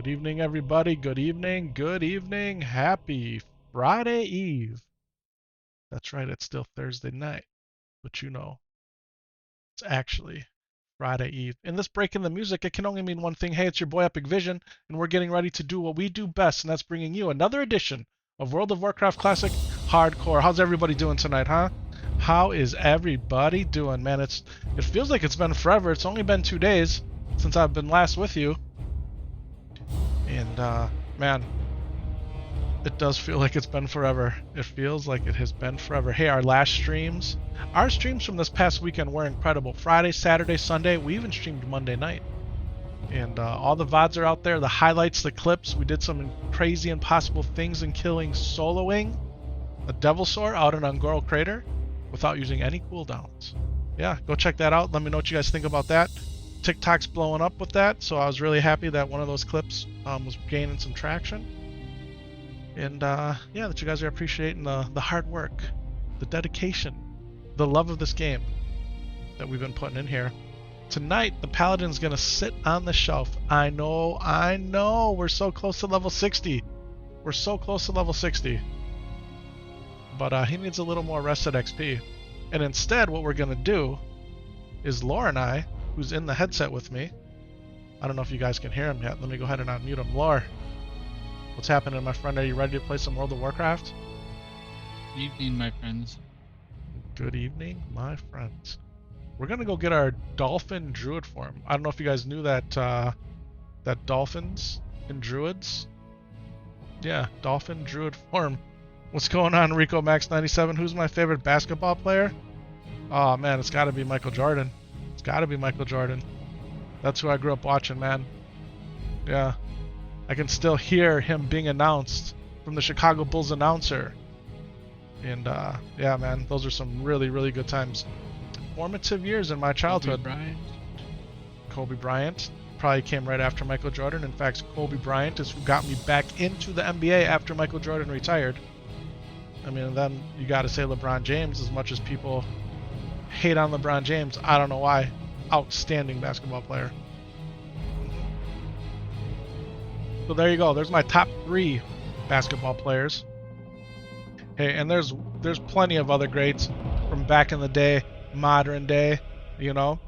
Good evening, everybody. Good evening. Good evening. Happy Friday Eve. That's right, it's still Thursday night, but you know, it's actually Friday Eve. In this break in the music, it can only mean one thing. Hey, it's your boy Epic Vision, and we're getting ready to do what we do best, and that's bringing you another edition of World of Warcraft Classic Hardcore. How's everybody doing tonight, huh? How is everybody doing, man? It feels like it's been forever. It's only been 2 days since I've been last with you. And man, it does feel like it's been forever. It feels like it has been forever. Hey, our streams from this past weekend were incredible. Friday, Saturday, Sunday, we even streamed Monday night. And all the VODs are out there, the highlights, the clips. We did some crazy impossible things in killing soloing a Devilsaur out in Ungoro Crater without using any cooldowns. Yeah, go check that out. Let me know what you guys think about that. TikTok's blowing up with that, so I was really happy that one of those clips was gaining some traction. And yeah, that you guys are appreciating the hard work, the dedication, the love of this game that we've been putting in here. Tonight, the Paladin's gonna sit on the shelf. I know, we're so close to level 60. We're so close to level 60. But he needs a little more rested XP. And instead, what we're gonna do is Lore and I, who's in the headset with me. I don't know if you guys can hear him yet. Let me go ahead and unmute him. Lore, what's happening, my friend? Are you ready to play some World of Warcraft? Evening, my friends. Good evening, my friends. We're gonna go get our Dolphin Druid form. I don't know if you guys knew that that dolphins and druids. Yeah, Dolphin Druid form. What's going on, Rico Max 97? Who's my favorite basketball player? Oh man, it's got to be Michael Jordan. It's got to be Michael Jordan. That's who I grew up watching, man. Yeah. I can still hear him being announced from the Chicago Bulls announcer. And yeah, man, those are some really, really good times. Formative years in my childhood. Kobe Bryant probably came right after Michael Jordan. In fact, Kobe Bryant is who got me back into the NBA after Michael Jordan retired. I mean, then you got to say LeBron James. As much as people hate on LeBron James, I don't know why. Outstanding basketball player. So there you go. There's my top 3 basketball players. Hey, and there's plenty of other greats from back in the day, modern day, you know.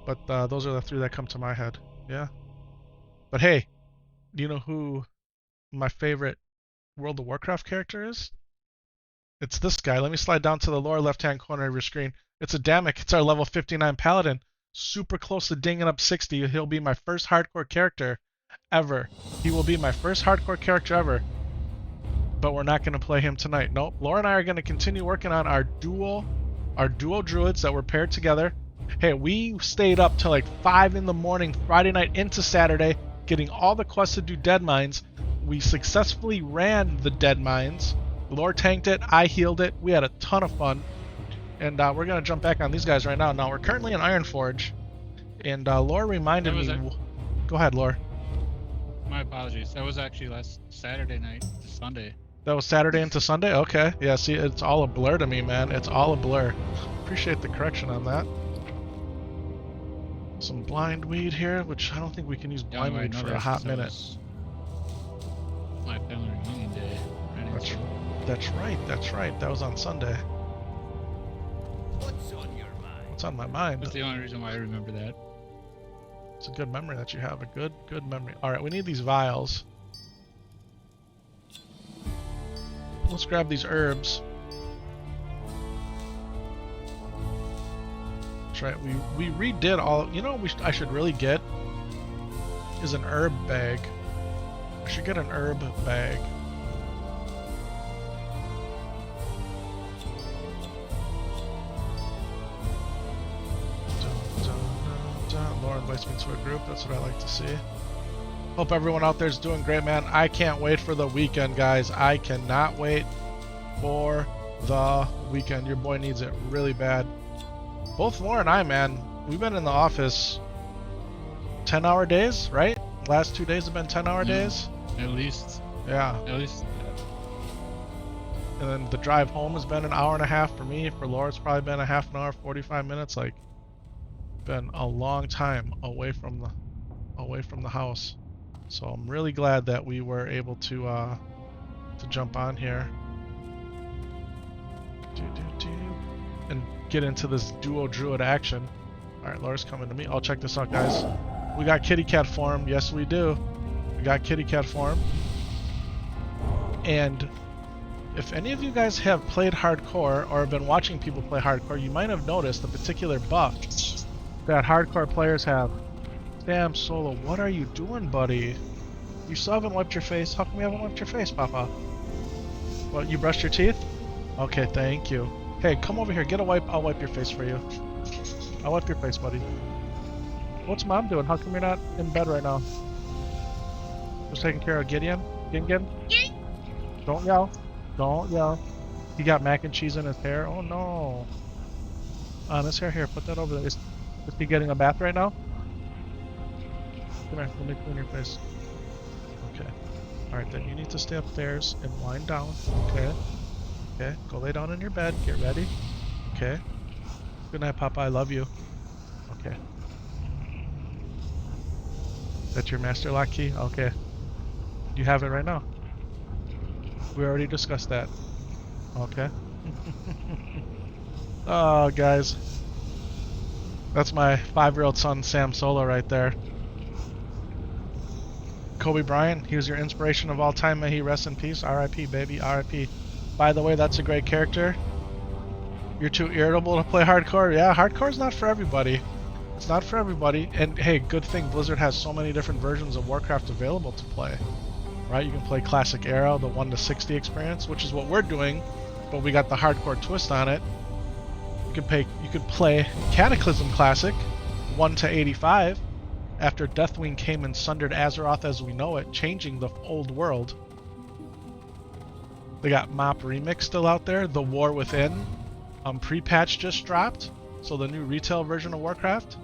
But those are the 3 that come to my head. Yeah. But hey, do you know who my favorite World of Warcraft character is? It's this guy. Let me slide down to the lower left-hand corner of your screen. It's a Damek. It's our level 59 Paladin. Super close to dinging up 60. He'll be my first hardcore character ever. He will be my first hardcore character ever. But we're not going to play him tonight. Nope. Laura and I are going to continue working on our duo druids that were paired together. Hey, we stayed up till like 5 in the morning Friday night into Saturday, getting all the quests to do dead mines. We successfully ran the dead mines. Lore tanked it, I healed it. We had a ton of fun. And we're going to jump back on these guys right now. Now, we're currently in Ironforge. And Lore reminded me... Go ahead, Lore. My apologies. That was actually last Saturday night to Sunday. That was Saturday into Sunday? Okay. Yeah, see, it's all a blur to me, man. It's all a blur. Appreciate the correction on that. Some blind weed here, which I don't think we can use blind weed for a hot minute. My family reunion day. That's right. That was on Sunday. What's on your mind? What's on my mind? That's the only reason why I remember that. It's a good memory that you have. A good memory. Alright, we need these vials. Let's grab these herbs. That's right. We redid all... You know what I should really get? Is an herb bag. I should get an herb bag. Laura invites me to a group. That's what I like to see. Hope everyone out there is doing great, man. I can't wait for the weekend, guys. I cannot wait for the weekend. Your boy needs it really bad. Both Laura and I, man, we've been in the office 10-hour days, right? Last 2 days have been 10-hour days. At least. Yeah. At least. And then the drive home has been an hour and a half for me. For Laura, it's probably been a half an hour, 45 minutes. Like, been a long time away from the house. So I'm really glad that we were able to jump on here. And get into this duo druid action. Alright, Laura's coming to me. Oh, check this out, guys. We got kitty cat form. Yes, we do. We got kitty cat form. And if any of you guys have played hardcore or have been watching people play hardcore, you might have noticed the particular buff that hardcore players have. Damn, Solo, what are you doing, buddy? You still haven't wiped your face? How come you haven't wiped your face, Papa? What, you brushed your teeth? Okay, thank you. Hey, come over here, get a wipe, I'll wipe your face for you. I'll wipe your face, buddy. What's Mom doing? How come you're not in bed right now? Just taking care of Gideon? Gin? Don't yell. Don't yell. He got mac and cheese in his hair? Oh no. On his hair, here, put that over there. Is he getting a bath right now? Come here, let me clean your face. Okay. Alright, then you need to stay upstairs and wind down. Okay. Okay, go lay down in your bed. Get ready. Okay. Good night, Papa. I love you. Okay. That's your master lock key? Okay. You have it right now. We already discussed that. Okay. Oh, guys. That's my 5-year-old son, Sam Solo, right there. Kobe Bryant, he was your inspiration of all time. May he rest in peace. R.I.P., baby. R.I.P. By the way, that's a great character. You're too irritable to play hardcore? Yeah, hardcore's not for everybody. It's not for everybody. And hey, good thing Blizzard has so many different versions of Warcraft available to play. Right? You can play Classic Era, the 1 to 60 experience, which is what we're doing, but we got the hardcore twist on it. You could play Cataclysm Classic, 1 to 85, after Deathwing came and sundered Azeroth as we know it, changing the old world. They got Mop Remix still out there. The War Within pre-patch just dropped, so the new retail version of Warcraft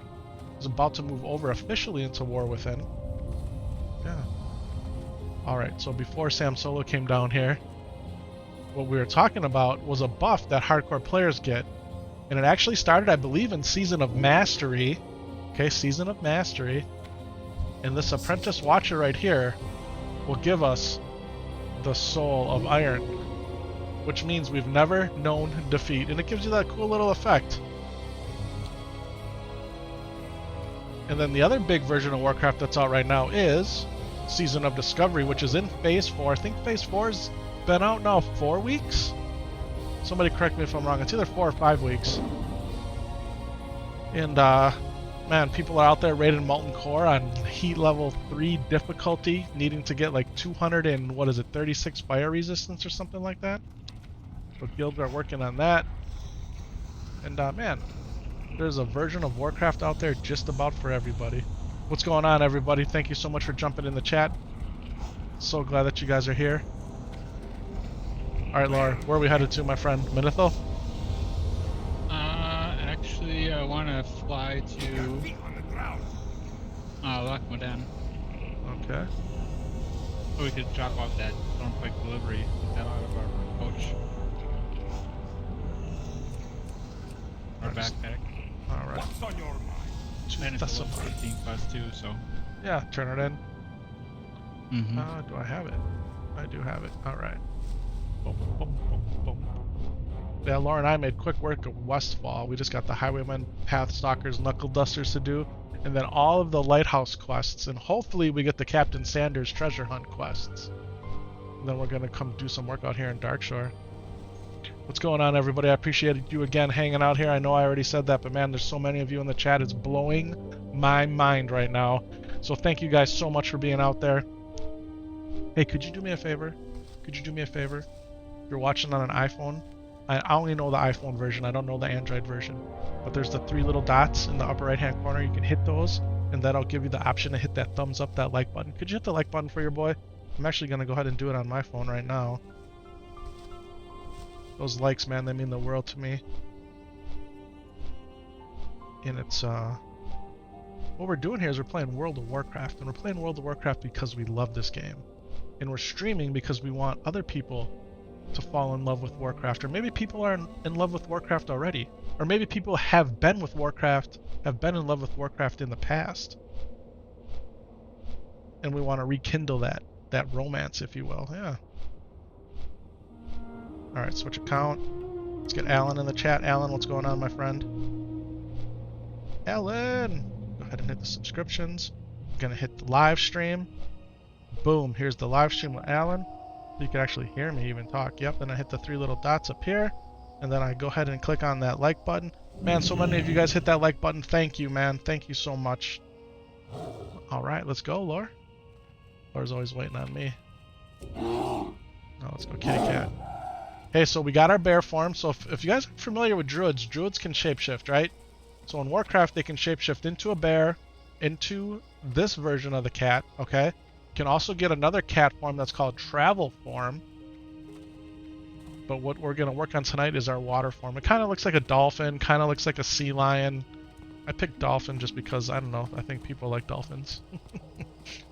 is about to move over officially into War Within. Yeah. Alright, so before Sam Solo came down here, what we were talking about was a buff that hardcore players get. And it actually started, I believe, in Season of Mastery. Okay, Season of Mastery. And this Apprentice Watcher right here will give us the Soul of Iron, which means we've never known defeat. And it gives you that cool little effect. And then the other big version of Warcraft that's out right now is Season of Discovery, which is in Phase 4. I think Phase 4's been out now 4 weeks? Somebody correct me if I'm wrong. It's either 4 or 5 weeks. And, man, people are out there raiding Molten Core on Heat Level 3 difficulty, needing to get like 200 and, 36 fire resistance or something like that. So guilds are working on that. And, man, there's a version of Warcraft out there just about for everybody. What's going on, everybody? Thank you so much for jumping in the chat. So glad that you guys are here. Alright, Laura, where are we headed to, my friend? Minithil? Actually, I want to fly to Lakhmadan. Okay. So we could drop off that Stormquake delivery, get that out of our coach. Our backpack. Alright. And it's a level 15 class too, so. Yeah, turn it in. Mm-hmm. Do I have it? I do have it. Alright. Boom, boom, boom, boom. Yeah, Laura and I made quick work of Westfall. We just got the Highwaymen, Pathstalkers, Knuckle Dusters to do, and then all of the Lighthouse quests, and hopefully we get the Captain Sanders treasure hunt quests. And then we're gonna come do some work out here in Darkshore. What's going on, everybody? I appreciate you again hanging out here. I know I already said that, but man, there's so many of you in the chat. It's blowing my mind right now. So thank you guys so much for being out there. Hey, could you do me a favor? Could you do me a favor? If you're watching on an iPhone, I only know the iPhone version. I don't know the Android version. But there's the 3 little dots in the upper right-hand corner. You can hit those, and that'll give you the option to hit that thumbs up, that like button. Could you hit the like button for your boy? I'm actually going to go ahead and do it on my phone right now. Those likes, man, they mean the world to me. And it's, what we're doing here is we're playing World of Warcraft, and we're playing World of Warcraft because we love this game. And we're streaming because we want other people to fall in love with Warcraft. Or maybe people are in love with Warcraft already. Or maybe people have been with Warcraft, have been in love with Warcraft in the past. and we want to rekindle that romance, if you will. Yeah. All right, switch account. Let's get Alan in the chat. Alan, what's going on, my friend? Alan, go ahead and hit the subscriptions. I'm gonna hit the live stream. Boom, here's the live stream with Alan. You can actually hear me even talk. Yep, then I hit the 3 little dots up here, and then I go ahead and click on that like button. Man, so many of you guys hit that like button. Thank you, man. Thank you so much. All right, let's go, Lore. Lore's always waiting on me. Oh, let's go, kitty cat. Hey, so we got our bear form. So if you guys are familiar with druids, druids can shapeshift, right? So in Warcraft, they can shapeshift into a bear, into this version of the cat, okay? You can also get another cat form that's called travel form. But what we're going to work on tonight is our water form. It kind of looks like a dolphin, kind of looks like a sea lion. I picked dolphin just because, I don't know, I think people like dolphins.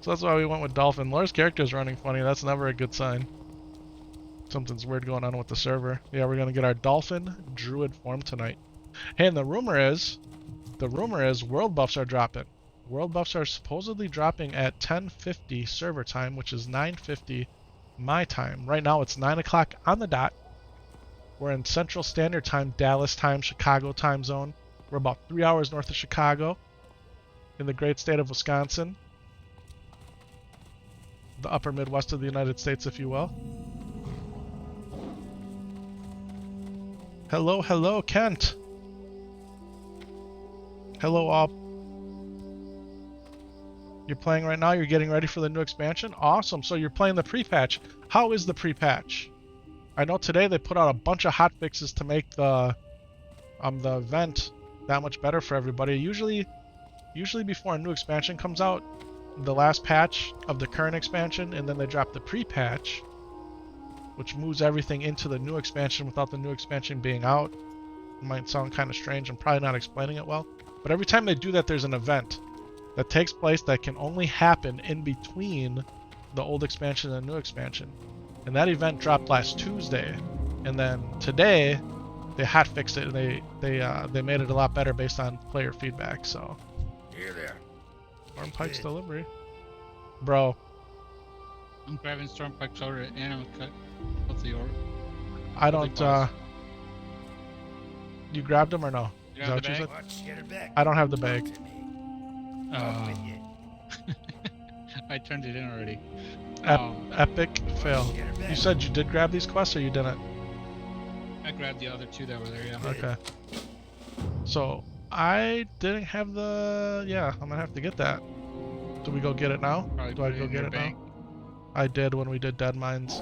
So that's why we went with dolphin. Lore's character is running funny. That's never a good sign. Something's weird going on with the server. Yeah, we're going to get our dolphin druid form tonight. Hey, and the rumor is world buffs are dropping. World buffs are supposedly dropping at 10:50 server time, which is 9:50 my time. Right now it's 9 o'clock on the dot. We're in Central Standard Time, Dallas time, Chicago time zone. We're about 3 hours north of Chicago in the great state of Wisconsin. The upper Midwest of the United States, if you will. Hello, hello, Kent. Hello, all. You're playing right now? You're getting ready for the new expansion? Awesome. So you're playing the pre-patch. How is the pre-patch? I know today they put out a bunch of hot fixes to make the event that much better for everybody. Usually before a new expansion comes out, the last patch of the current expansion, and then they drop the pre-patch, which moves everything into the new expansion without the new expansion being out. It might sound kind of strange. I'm probably not explaining it well. But every time they do that, there's an event that takes place that can only happen in between the old expansion and the new expansion. And that event dropped last Tuesday. And then today, they hot fixed it, and they made it a lot better based on player feedback. So, Here there. Stormpike's delivery, bro. I'm grabbing Stormpike's order and I'm cut. What's the order? I don't. You grabbed them or no? You Is have that the what you bag? said? Get her back. I don't have the bag. I turned it in already. Epic fail. You said you did grab these quests or you didn't? I grabbed the other 2 that were there, yeah. Okay. So I didn't have the. Yeah, I'm gonna have to get that. Do we go get it now? Probably Do I put go in get your it bank. now? I did when we did Dead Mines.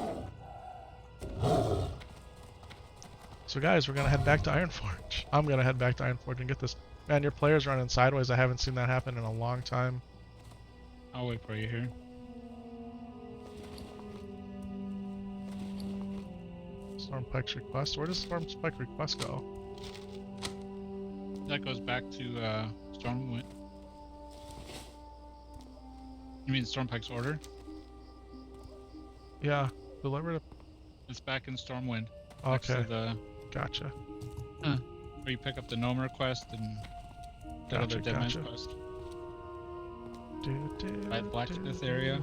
So guys, we're gonna head back to Ironforge. I'm gonna head back to Ironforge and get this. Man, your player's running sideways. I haven't seen that happen in a long time. I'll wait for you here. Stormpike's request. Where does Stormpike request go? That goes back to Stormwind. You mean Stormpike's order? Yeah, deliver to. It's back in Stormwind. Next Okay, to the, gotcha. where you pick up the Gnomer quest and that other Dead Man's quest. By the blacksmith area.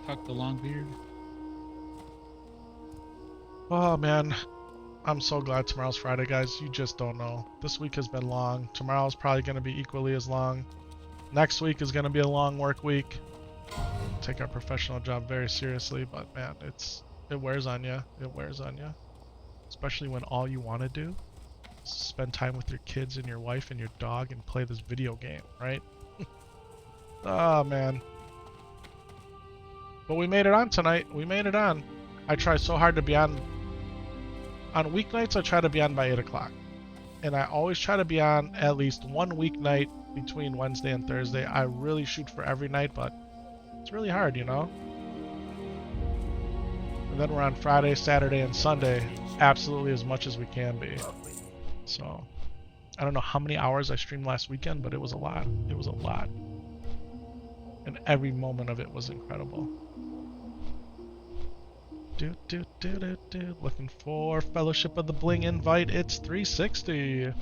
Tuck the long beard. Oh man, I'm so glad tomorrow's Friday, guys. You just don't know. This week has been long. Tomorrow's probably going to be equally as long. Next week is going to be a long work week. Take our professional job very seriously, but man, it wears on you. It wears on you. Especially when all you want to do is spend time with your kids and your wife and your dog and play this video game, right? Oh man. But we made it on tonight. We made it on. I try so hard to be on weeknights. I try to be on by 8 o'clock. And I always try to be on at least one weeknight between Wednesday and Thursday. I really shoot for every night, but it's really hard, you know? And then we're on Friday, Saturday, and Sunday absolutely as much as we can be. So, I don't know how many hours I streamed last weekend, but it was a lot. It was a lot. And every moment of it was incredible. Looking for Fellowship of the Bling invite. It's 360.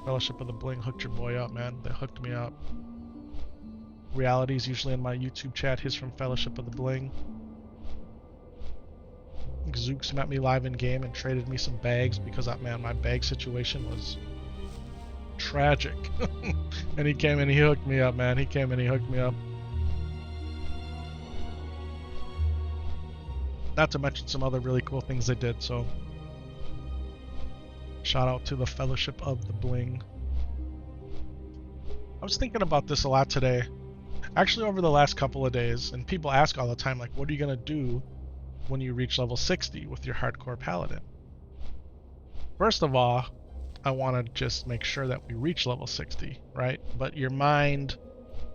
Fellowship of the Bling hooked your boy up, man. They hooked me up. Reality's usually in my YouTube chat. His from Fellowship of the Bling. Zooks met me live in game and traded me some bags because, man, my bag situation was tragic. And he came and he hooked me up, man. He came and he hooked me up. Not to mention some other really cool things they did, so shout out to the Fellowship of the Bling. I was thinking about this a lot today. Actually, over the last couple of days, and people ask all the time, like, what are you going to do when you reach level 60 with your hardcore paladin? First of all, I want to just make sure that we reach level 60, right? But your mind,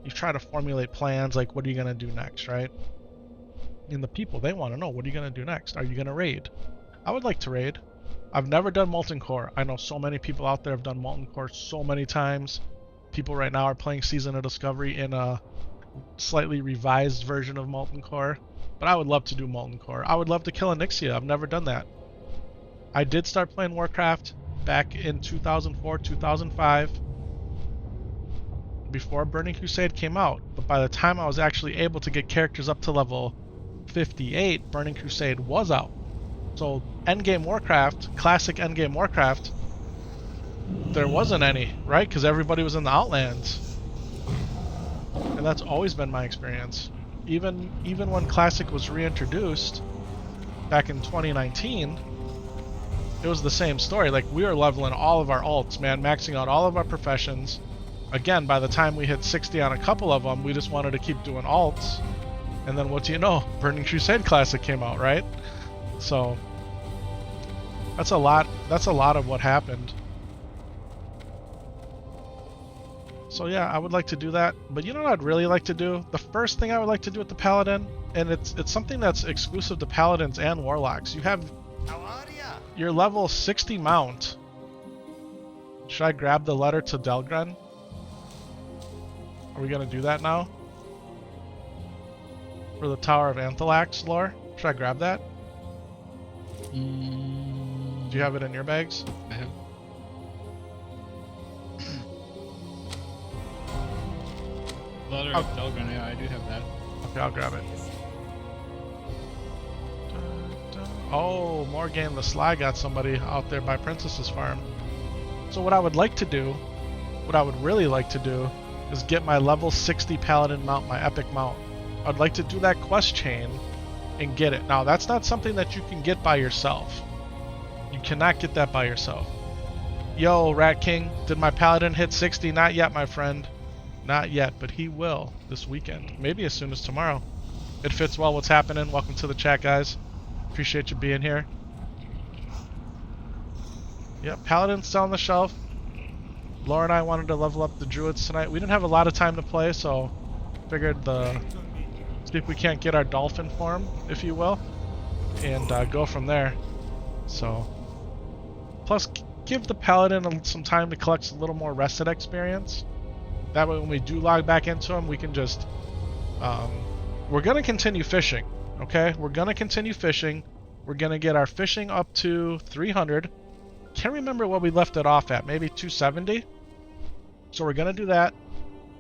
you try to formulate plans, like, what are you going to do next, right? And the people, they want to know, what are you going to do next? Are you going to raid? I would like to raid. I've never done Molten Core. I know so many people out there have done Molten Core so many times. People right now are playing Season of Discovery in a slightly revised version of Molten Core. But I would love to do Molten Core. I would love to kill Onyxia. I've never done that. I did start playing Warcraft back in 2004, 2005. Before Burning Crusade came out. But by the time I was actually able to get characters up to level 58, Burning Crusade was out. So endgame Warcraft, classic endgame Warcraft, there wasn't any, right? Because everybody was in the Outlands. And that's always been my experience. Even when Classic was reintroduced back in 2019, it was the same story. Like, we were leveling all of our alts, man, maxing out all of our professions. Again, by the time we hit 60 on a couple of them, we just wanted to keep doing alts. And then what do you know? Burning Crusade Classic came out, right? So that's a lot of what happened. So yeah, I would like to do that. But you know what I'd really like to do? The first thing I would like to do with the Paladin, and it's something that's exclusive to Paladins and Warlocks. You have your level 60 mount. Should I grab the letter to Delgren? Are we gonna do that now? For the Tower of Anthelax lore? Should I grab that? Do you have it in your bags? I have. Letter of Delgren, yeah, I do have that. Okay, I'll grab it. Oh, Morgan the Sly got somebody out there by Princess's Farm. So what I would like to do, what I would really like to do, is get my level 60 Paladin mount, my epic mount. I'd like to do that quest chain and get it. Now, that's not something that you can get by yourself. You cannot get that by yourself. Yo, Rat King, did my Paladin hit 60? Not yet, my friend. Not yet, but he will this weekend. Maybe as soon as tomorrow. It fits well. What's happening? Welcome to the chat, guys. Appreciate you being here. Yep, Paladin's still on the shelf. Laura and I wanted to level up the Druids tonight. We didn't have a lot of time to play, so figured see if we can't get our Dolphin form, if you will, and go from there. So, plus give the Paladin some time to collect a little more rested experience. That way when we do log back into him, we can just... we're going to continue fishing, okay? We're going to continue fishing. We're going to get our fishing up to 300. Can't remember what we left it off at. Maybe 270? So we're going to do that.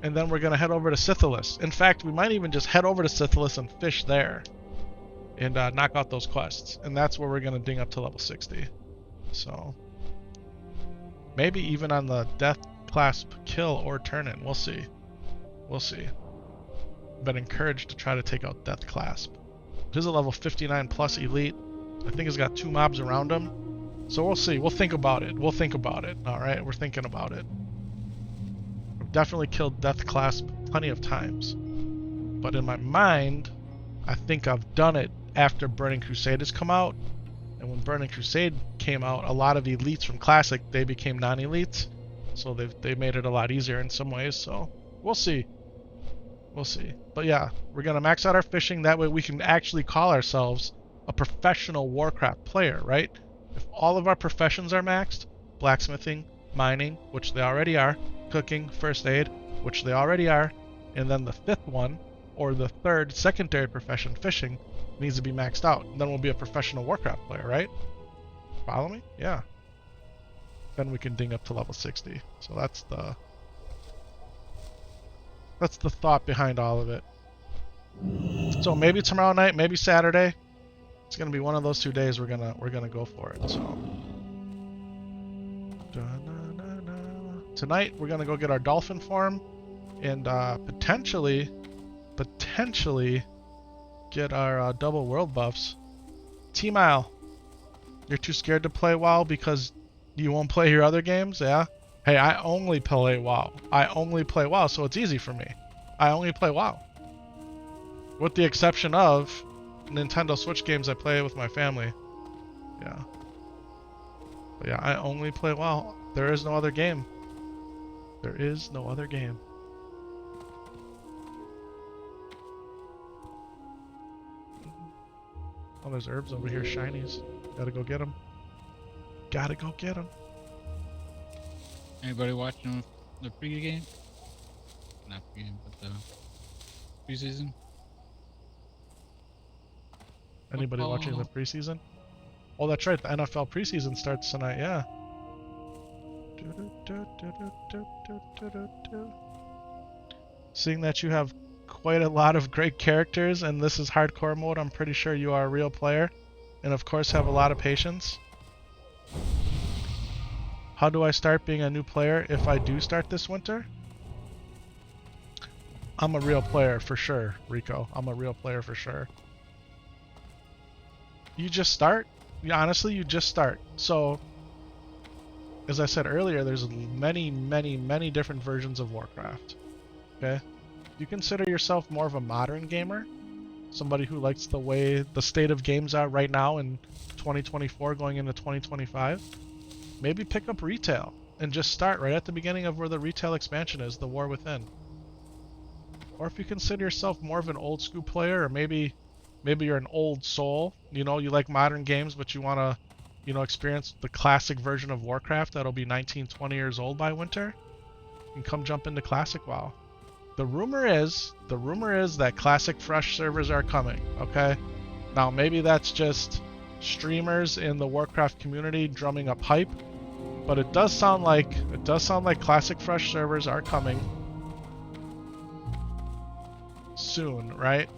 And then we're going to head over to Scythilis. In fact, we might even just head over to Scythilis and fish there. And knock out those quests. And that's where we're going to ding up to level 60. So... maybe even on the Death Clasp kill or turn in. We'll see. We'll see. Been encouraged to try to take out Death Clasp. He's a level 59 plus elite. I think he's got 2 mobs around him. So we'll see. We'll think about it. We'll think about it. Alright, we're thinking about it. I've definitely killed Death Clasp plenty of times. But in my mind, I think I've done it after Burning Crusade has come out. And when Burning Crusade came out, a lot of elites from Classic, they became non-elites. So they made it a lot easier in some ways. So we'll see. We'll see. But yeah, we're going to max out our fishing. That way we can actually call ourselves a professional Warcraft player, right? If all of our professions are maxed, blacksmithing, mining, which they already are, cooking, first aid, which they already are, and then the 5th one, or the 3rd secondary profession, fishing, needs to be maxed out. And then we'll be a professional Warcraft player, right? Follow me? Yeah. then we can ding up to level 60. So that's the thought behind all of it. So maybe tomorrow night, maybe Saturday. It's gonna be one of those 2 days we're gonna go for it. So tonight we're gonna go get our dolphin form and potentially get our double world buffs. T-Mile, you're too scared to play WoW because you won't play your other games? Yeah? Hey, I only play WoW. I only play WoW, so it's easy for me. I only play WoW. With the exception of Nintendo Switch games I play with my family. Yeah. But yeah, I only play WoW. There is no other game. There is no other game. Oh, there's herbs over here, shinies. Gotta go get them. Gotta go get them. Anybody watching the pre-game? Not pre-game, but the preseason? Anybody watching the preseason? Oh, that's right. The NFL preseason starts tonight. Yeah. Seeing that you have quite a lot of great characters and this is hardcore mode, I'm pretty sure you are a real player. And of course have a lot of patience. How do I start being a new player if I do start this winter? I'm a real player for sure, Rico. I'm a real player for sure. You just start. Honestly, you just start. So, as I said earlier, there's many different versions of Warcraft. Okay? You consider yourself more of a modern gamer? Somebody who likes the way the state of games are right now in 2024 going into 2025? Maybe pick up retail and just start right at the beginning of where the retail expansion is, the War Within. Or if you consider yourself more of an old school player, or maybe you're an old soul, you know, you like modern games, but you want to, you know, experience the classic version of Warcraft that'll be 19, 20 years old by winter, and come jump into Classic WoW. The rumor is that Classic Fresh servers are coming, okay? Now, maybe that's just streamers in the Warcraft community drumming up hype, but it does sound like Classic Fresh servers are coming soon, right?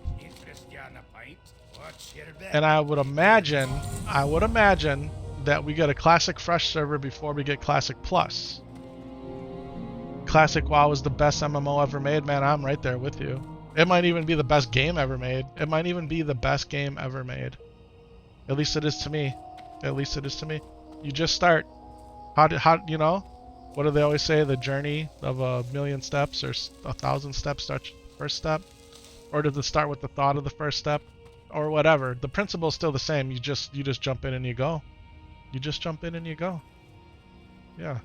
And I would imagine that we get a Classic Fresh server before we get Classic Plus. Classic WoW is the best MMO ever made, man. I'm right there with you. It might even be the best game ever made. It might even be the best game ever made. At least it is to me. At least it is to me. You just start. How you know? What do they always say? The journey of 1,000,000 steps or 1,000 steps starts first step, or does it start with the thought of the first step, or whatever? The principle is still the same. You just jump in and you go. You just jump in and you go. Yeah.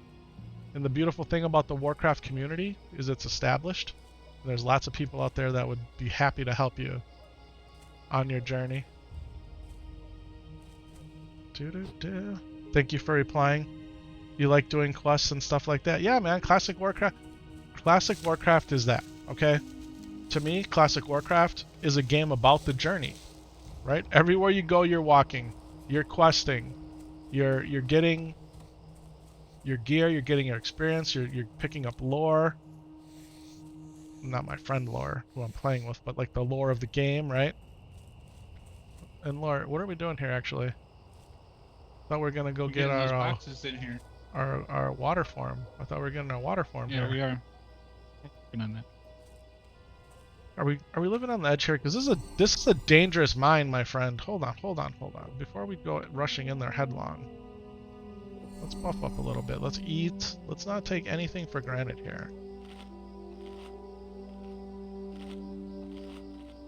And the beautiful thing about the Warcraft community is it's established. There's lots of people out there that would be happy to help you on your journey. Thank you for replying. You like doing quests and stuff like that? Yeah, man. Classic Warcraft is that, okay? To me, Classic Warcraft is a game about the journey, right? Everywhere you go, you're walking, you're questing, you're getting your gear, you're getting your experience, you're picking up lore. Not my friend lore, who I'm playing with, but like the lore of the game, right? And lore, what are we doing here actually? Thought we were gonna go get our boxes in here. Our water form. I thought we were getting our water form here. Yeah, we are. Working on that. Are we living on the edge here? Because this is a dangerous mine, my friend. Hold on. Before we go rushing in there headlong, let's buff up a little bit. Let's eat. Let's not take anything for granted here.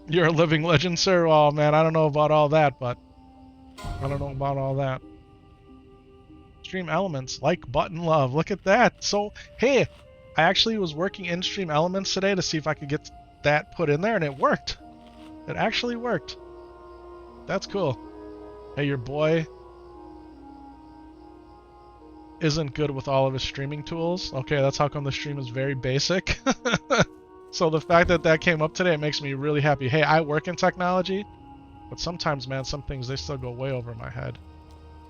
You're a living legend, sir? Oh man, I don't know about all that, but Stream Elements, like button love. Look at that. So, hey, I actually was working in Stream Elements today to see if I could get that put in there, and it worked. It actually worked. That's cool. Hey, your boy isn't good with all of his streaming tools. Okay, that's how come the stream is very basic. So the fact that that came up today makes me really happy. Hey, I work in technology, but sometimes, man, some things, they still go way over my head.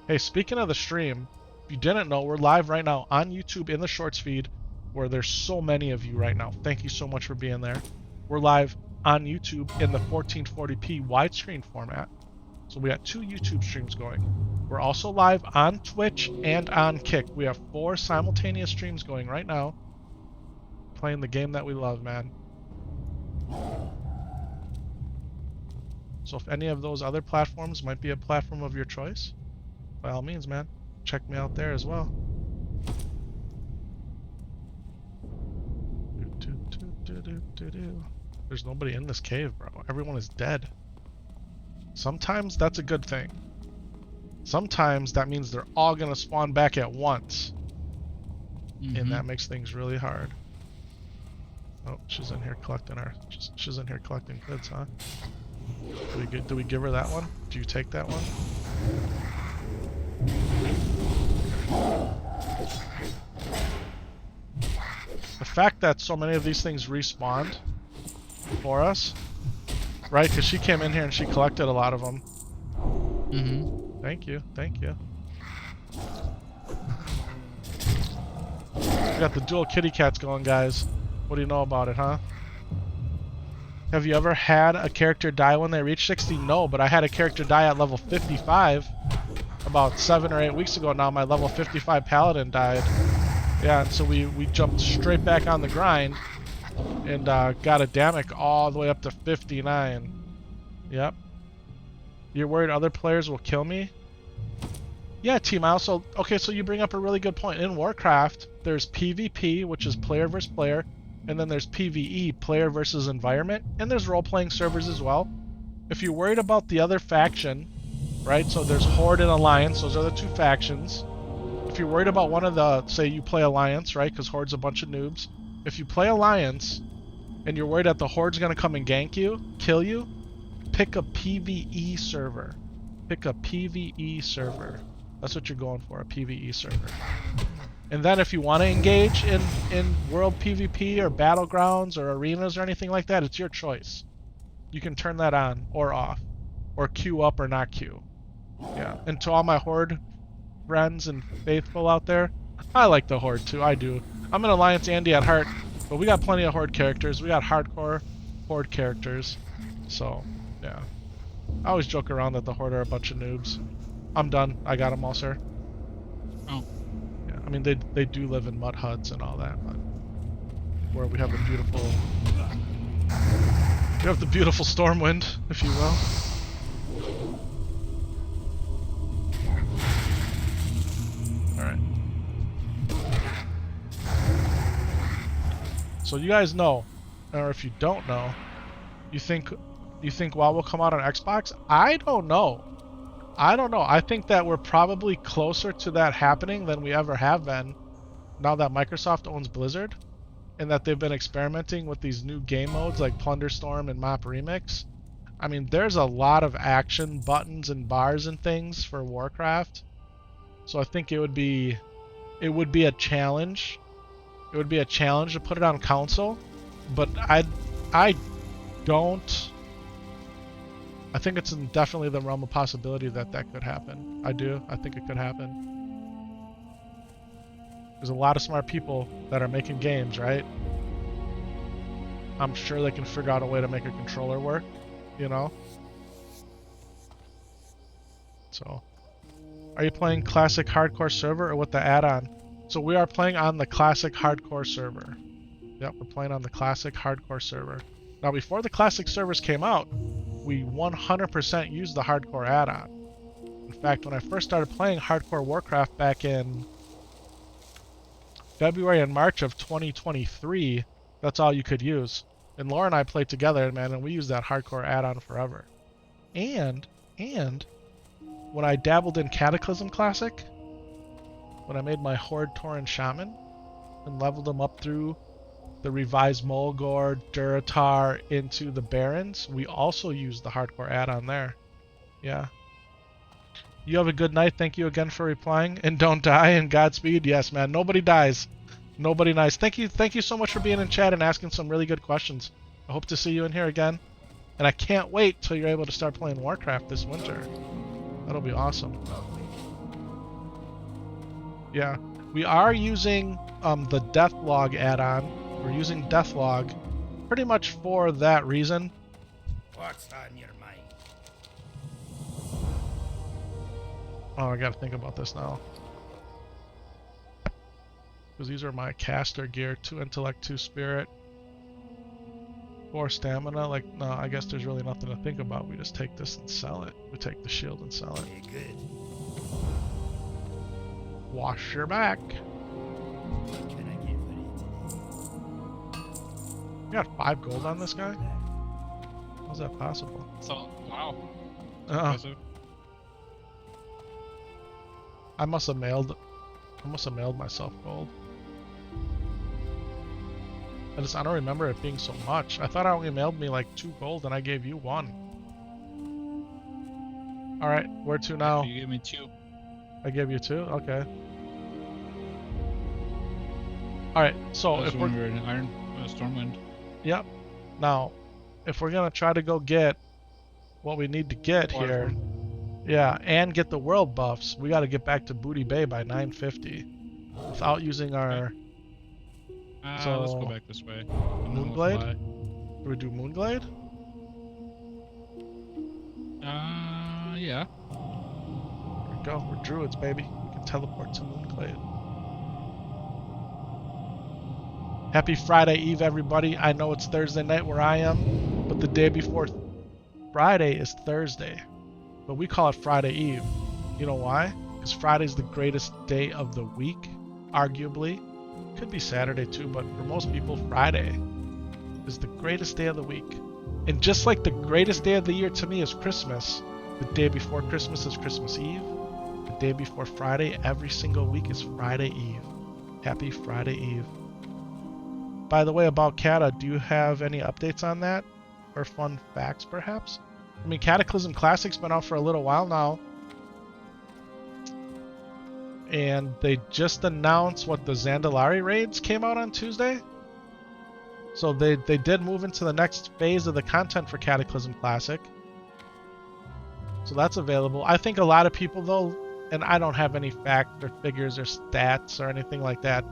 Hey, speaking of the stream, If you didn't know, we're live right now on YouTube in the Shorts feed, where there's so many of you right now. Thank you so much for being there. We're live on YouTube in the 1440p widescreen format. So we got 2 YouTube streams going. We're also live on Twitch and on Kick. We have 4 simultaneous streams going right now, playing the game that we love, man. So if any of those other platforms might be a platform of your choice, by all means, man, check me out there as well. There's nobody in this cave, bro. Everyone is dead. Sometimes that's a good thing. Sometimes that means they're all gonna spawn back at once. And that makes things really hard. Oh, she's in here collecting she's in here collecting goods, huh? Do we give her that one? Do you take that one? The fact that so many of these things respawned for us, right? Because she came in here and she collected a lot of them. Thank you, thank you. We got the dual kitty cats going, guys. What do you know about it, huh? Have you ever had a character die when they reach 60? No, but I had a character die at level 55 about 7 or 8 weeks ago now. My level 55 paladin died. Yeah, and so we jumped straight back on the grind and got a Damic all the way up to 59. Yep. You're worried other players will kill me? Yeah, T-Mouse. So, okay, so you bring up a really good point. In Warcraft, there's PvP, which is player versus player, and then there's PvE, player versus environment, and there's role-playing servers as well. If you're worried about the other faction, right, so there's Horde and Alliance, those are the 2 factions. If you're worried about one of the, say you play Alliance, right, because Horde's a bunch of noobs. If you play Alliance, and you're worried that the Horde's going to come and gank you, kill you, pick a PvE server. Pick a PvE server. That's what you're going for, a PvE server. And then if you want to engage in world PvP or battlegrounds or arenas or anything like that, it's your choice. You can turn that on or off, or queue up or not queue. Yeah, and to all my Horde friends and faithful out there, I like the Horde too, I do. I'm an Alliance Andy at heart, but we got plenty of Horde characters. We got hardcore Horde characters. So, yeah. I always joke around that the Horde are a bunch of noobs. I'm done. I got them all, sir. Oh. Yeah, I mean, they do live in mud huts and all that, but where we have the beautiful... We have the beautiful Stormwind, if you will. Alright. So you guys know, or if you don't know, you think WoW will come out on Xbox? I don't know. I think that we're probably closer to that happening than we ever have been now that Microsoft owns Blizzard and that they've been experimenting with these new game modes like Plunderstorm and Mop Remix. I mean, there's a lot of action buttons and bars and things for Warcraft. So I think it would be a challenge. It would be a challenge to put it on console, but I think it's definitely the realm of possibility that could happen. I think it could happen. There's a lot of smart people that are making games, right? I'm sure they can figure out a way to make a controller work, you know? So, are you playing Classic Hardcore server or with the add-on? So we are playing on the Classic Hardcore server. Yep, we're playing on the Classic Hardcore server. Now, before the Classic servers came out, we 100% used the Hardcore add-on. In fact, when I first started playing Hardcore Warcraft back in February and March of 2023, that's all you could use. And Laura and I played together, man, and we used that Hardcore add-on forever. And when I dabbled in Cataclysm Classic, when I made my Horde Tauren Shaman and leveled them up through the revised Mulgore, Duratar into the Barons, we also used the Hardcore add-on there. Yeah. You have a good night. Thank you again for replying. And don't die, and Godspeed. Yes, man. Nobody dies. Nobody dies. Thank you so much for being in chat and asking some really good questions. I hope to see you in here again. And I can't wait till you're able to start playing Warcraft this winter. That'll be awesome. Yeah, we are using the Deathlog add-on. We're using Deathlog pretty much for that reason. What's on your mind? Oh, I gotta think about this now. Because these are my caster gear. 2 intellect, 2 spirit, 4 stamina. Like, no, I guess there's really nothing to think about. We just take this and sell it. We take the shield and sell it. Very good. Wash your back. What can I get for you today? You got 5 gold on this guy? How's that possible? So, wow. Uh, Impressive. I must have mailed myself gold. I don't remember it being so much. I thought I only mailed me like 2 gold and I gave you 1. Alright, where to now? You gave me 2. I gave you 2? Okay. Alright, so That's if when we're... we were in Iron Stormwind. Yep. Now, if we're gonna try to go get what we need to get here... Yeah, and get the world buffs, we gotta get back to Booty Bay by 950. Without using our... So, let's go back this way. Moonblade? Do we do Moonglade? Yeah. There we go. We're druids, baby. We can teleport to Moonglade. Happy Friday Eve, everybody. I know it's Thursday night where I am, but the day before Friday is Thursday. But we call it Friday Eve. You know why? Because Friday's the greatest day of the week, arguably. Could be Saturday too, but for most people, Friday is the greatest day of the week. And just like the greatest day of the year to me is Christmas, the day before Christmas is Christmas Eve. The day before Friday, every single week is Friday Eve. Happy Friday Eve. By the way, about Kata, do you have any updates on that? Or fun facts, perhaps? I mean, Cataclysm Classic's been out for a little while now. And they just announced what the Zandalari raids came out on Tuesday. So they did move into the next phase of the content for Cataclysm Classic. So that's available. I think a lot of people though, and I don't have any facts or figures or stats or anything like that,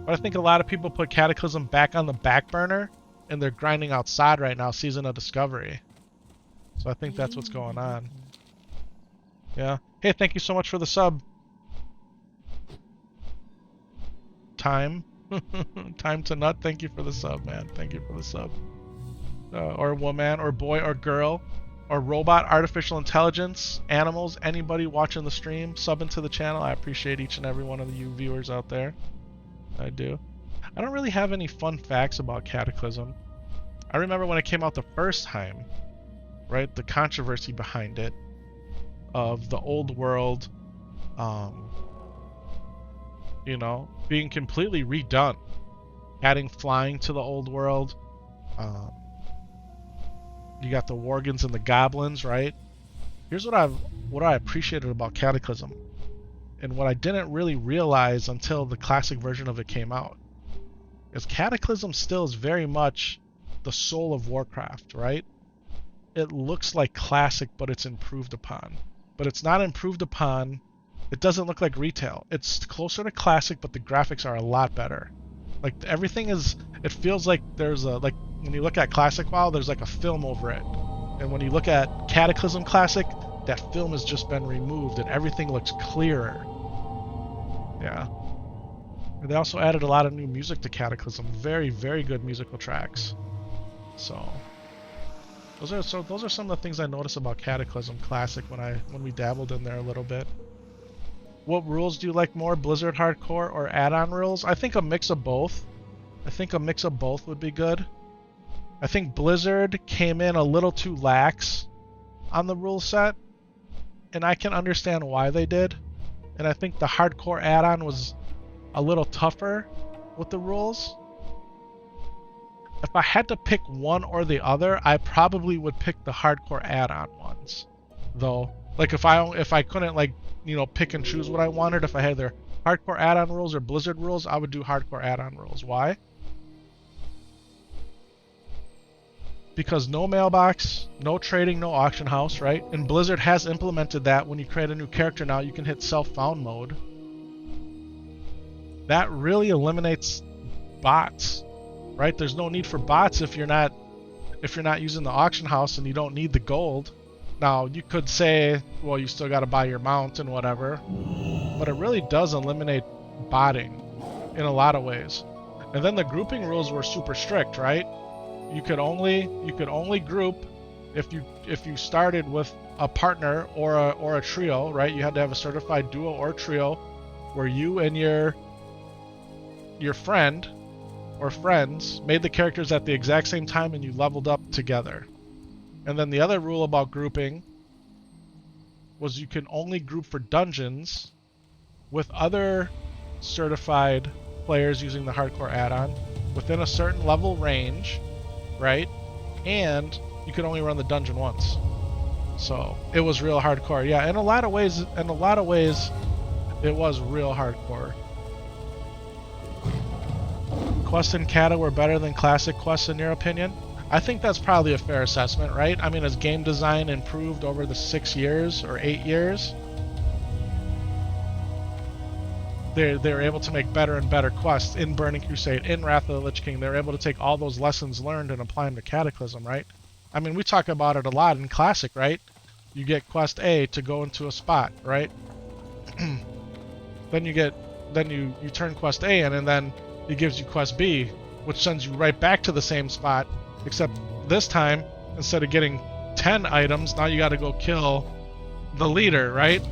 but I think a lot of people put Cataclysm back on the back burner and they're grinding outside right now, Season of Discovery. So I think that's what's going on. Yeah. Hey, thank you so much for the sub. Time to nut. Thank you for the sub, man. Thank you for the sub. Or woman, or boy, or girl, or robot, artificial intelligence, animals, anybody watching the stream, sub into the channel. I appreciate each and every one of you viewers out there. I do. I don't really have any fun facts about Cataclysm. I remember when it came out the first time, right? The controversy behind it of the old world, you know, being completely redone, adding flying to the old world. You got the Worgans and the Goblins, right? Here's what I appreciated about Cataclysm, and what I didn't really realize until the classic version of it came out, is Cataclysm still is very much the soul of Warcraft, right? It looks like classic, but it's improved upon. But it's not improved upon. It doesn't look like retail. It's closer to classic, but the graphics are a lot better. Like everything is, it feels like there's a, like when you look at Classic WoW, there's like a film over it. And when you look at Cataclysm Classic, that film has just been removed and everything looks clearer. Yeah. And they also added a lot of new music to Cataclysm. Very, very good musical tracks. So those are some of the things I noticed about Cataclysm Classic when we dabbled in there a little bit. What rules do you like more, Blizzard Hardcore or add-on rules? I think a mix of both. I think a mix of both would be good. I think Blizzard came in a little too lax on the rule set, and I can understand why they did. And I think the Hardcore add-on was a little tougher with the rules. If I had to pick one or the other, I probably would pick the Hardcore add-on ones, though. Like if I couldn't, like, you know, pick and choose what I wanted, if I had either Hardcore add-on rules or Blizzard rules, I would do Hardcore add-on rules. Why? Because no mailbox, no trading, no auction house, right? And Blizzard has implemented that. When you create a new character now, you can hit self-found mode. that really eliminates bots, right? There's no need for bots if you're not using the auction house and you don't need the gold. Now, you could say, well, you still got to buy your mount and whatever, but it really does eliminate botting in a lot of ways. And then the grouping rules were super strict, right? You could only group if you started with a partner or a trio, right? You had to have a certified duo or trio where you and your friend or friends made the characters at the exact same time and you leveled up together. And then the other rule about grouping was you can only group for dungeons with other certified players using the hardcore add-on within a certain level range, right? And you could only run the dungeon once. So it was real hardcore. Yeah, in a lot of ways it was real hardcore. Quests in Kata were better than classic quests in your opinion? I think that's probably a fair assessment, right? I mean, as game design improved over the 6 years or 8 years, they're able to make better and better quests in Burning Crusade, in Wrath of the Lich King. They're able to take all those lessons learned and apply them to Cataclysm, right? I mean, we talk about it a lot in Classic, right? You get Quest A to go into a spot, right? then you turn Quest A in, and then it gives you Quest B, which sends you right back to the same spot, except this time, instead of getting 10 items, now you got to go kill the leader, right?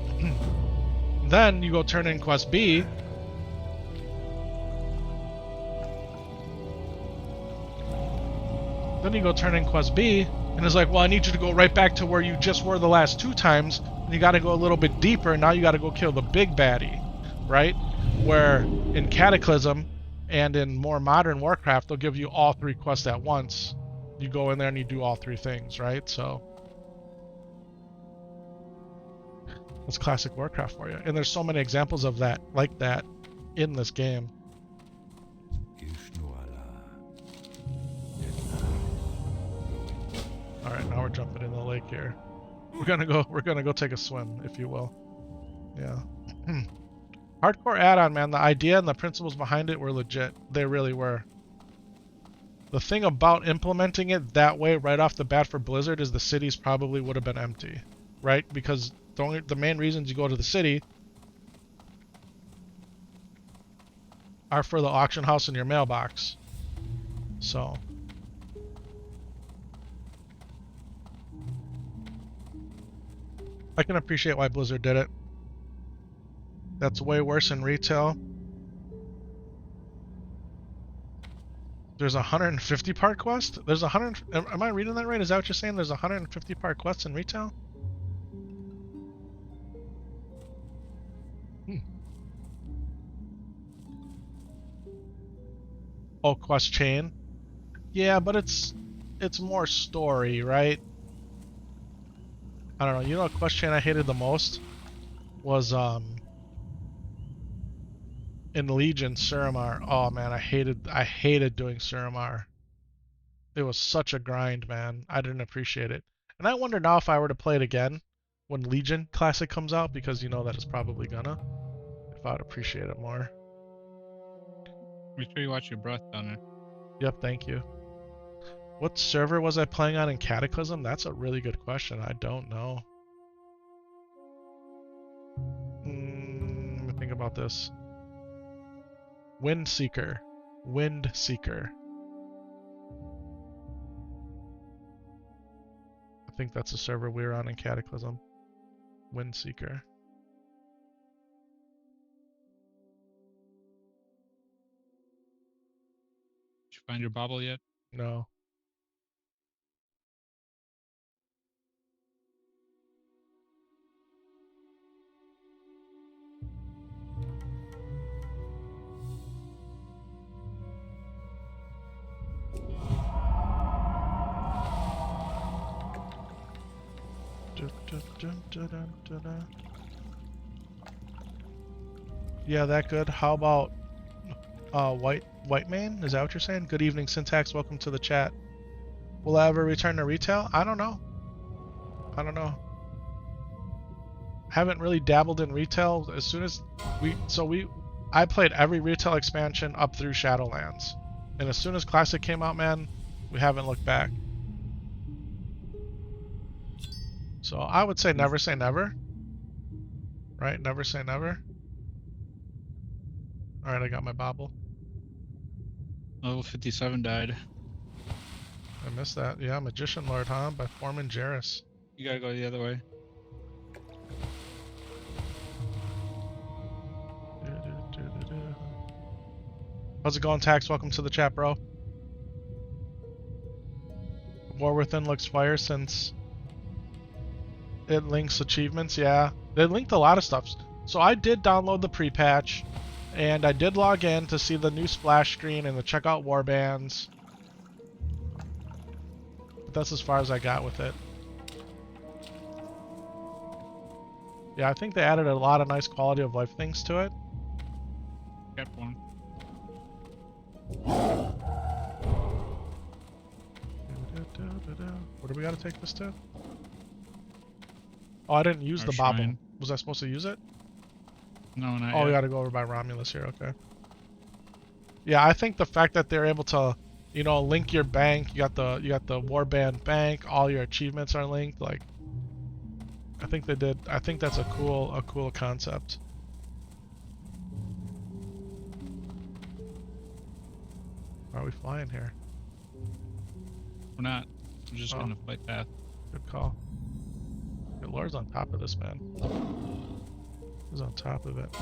Then you go turn in Quest B. Then you go turn in Quest B, and it's like, well, I need you to go right back to where you just were the last 2 times, and you got to go a little bit deeper, and now you got to go kill the big baddie, right? Where in Cataclysm and in more modern Warcraft, they'll give you all 3 quests at once. You go in there and you do all 3 things, right? So that's classic Warcraft for you. And there's so many examples of that, like that, in this game. Alright, now we're jumping in the lake here. We're gonna go take a swim, if you will. Yeah. Hardcore add-on, man. The idea and the principles behind it were legit. They really were. The thing about implementing it that way right off the bat for Blizzard is the cities probably would have been empty, right? Because the main reasons you go to the city are for the auction house in your mailbox. So I can appreciate why Blizzard did it. That's way worse in retail. There's a 150 part quest? There's 100. Am I reading that right? Is that what you're saying? There's a 150 part quest in retail? Oh, quest chain? Yeah, but it's more story, right? I don't know. You know what quest chain I hated the most? Was in Legion, Suramar. Oh man, I hated doing Suramar. It was such a grind, man. I didn't appreciate it. And I wonder now if I were to play it again when Legion Classic comes out, because you know that it's probably gonna, if I would appreciate it more. Make sure you watch your breath down there. Yep, thank you. What server was I playing on in Cataclysm? That's a really good question. I don't know. Let me think about this. Windseeker. Windseeker. I think that's the server we were on in Cataclysm. Windseeker. Did you find your bobble yet? No. Yeah, that good. How about White Man? Is that what you're saying? Good evening, Syntax. Welcome to the chat. Will I ever return to retail? I don't know. I don't know. Haven't really dabbled in retail. As soon as I played every retail expansion up through Shadowlands. And as soon as Classic came out, man, we haven't looked back. So I would say never say never. Right? Never say never. Alright, I got my bobble. Level 57 died. I missed that. Yeah, Magician Lord, huh? By Foreman Jarrus. You gotta go the other way. How's it going, Tax? Welcome to the chat, bro. War Within looks fire since it links achievements. Yeah, they linked a lot of stuff. So I did download the pre-patch, and I did log in to see the new splash screen and to check out warbands. But that's as far as I got with it. Yeah, I think they added a lot of nice quality of life things to it. Kept one. Where do we gotta take this to? Oh, I didn't use Our the bobble. shrine. Was I supposed to use it? No, not Oh, yet. we gotta go over by Romulus here, okay. Yeah, I think the fact that they're able to, you know, link your bank, you got the warband bank, all your achievements are linked, like I think that's a cool concept. Why are we flying here? We're not. We're just Oh. gonna flight path. Good call. Good Lord's on top of this, man. He's on top of it.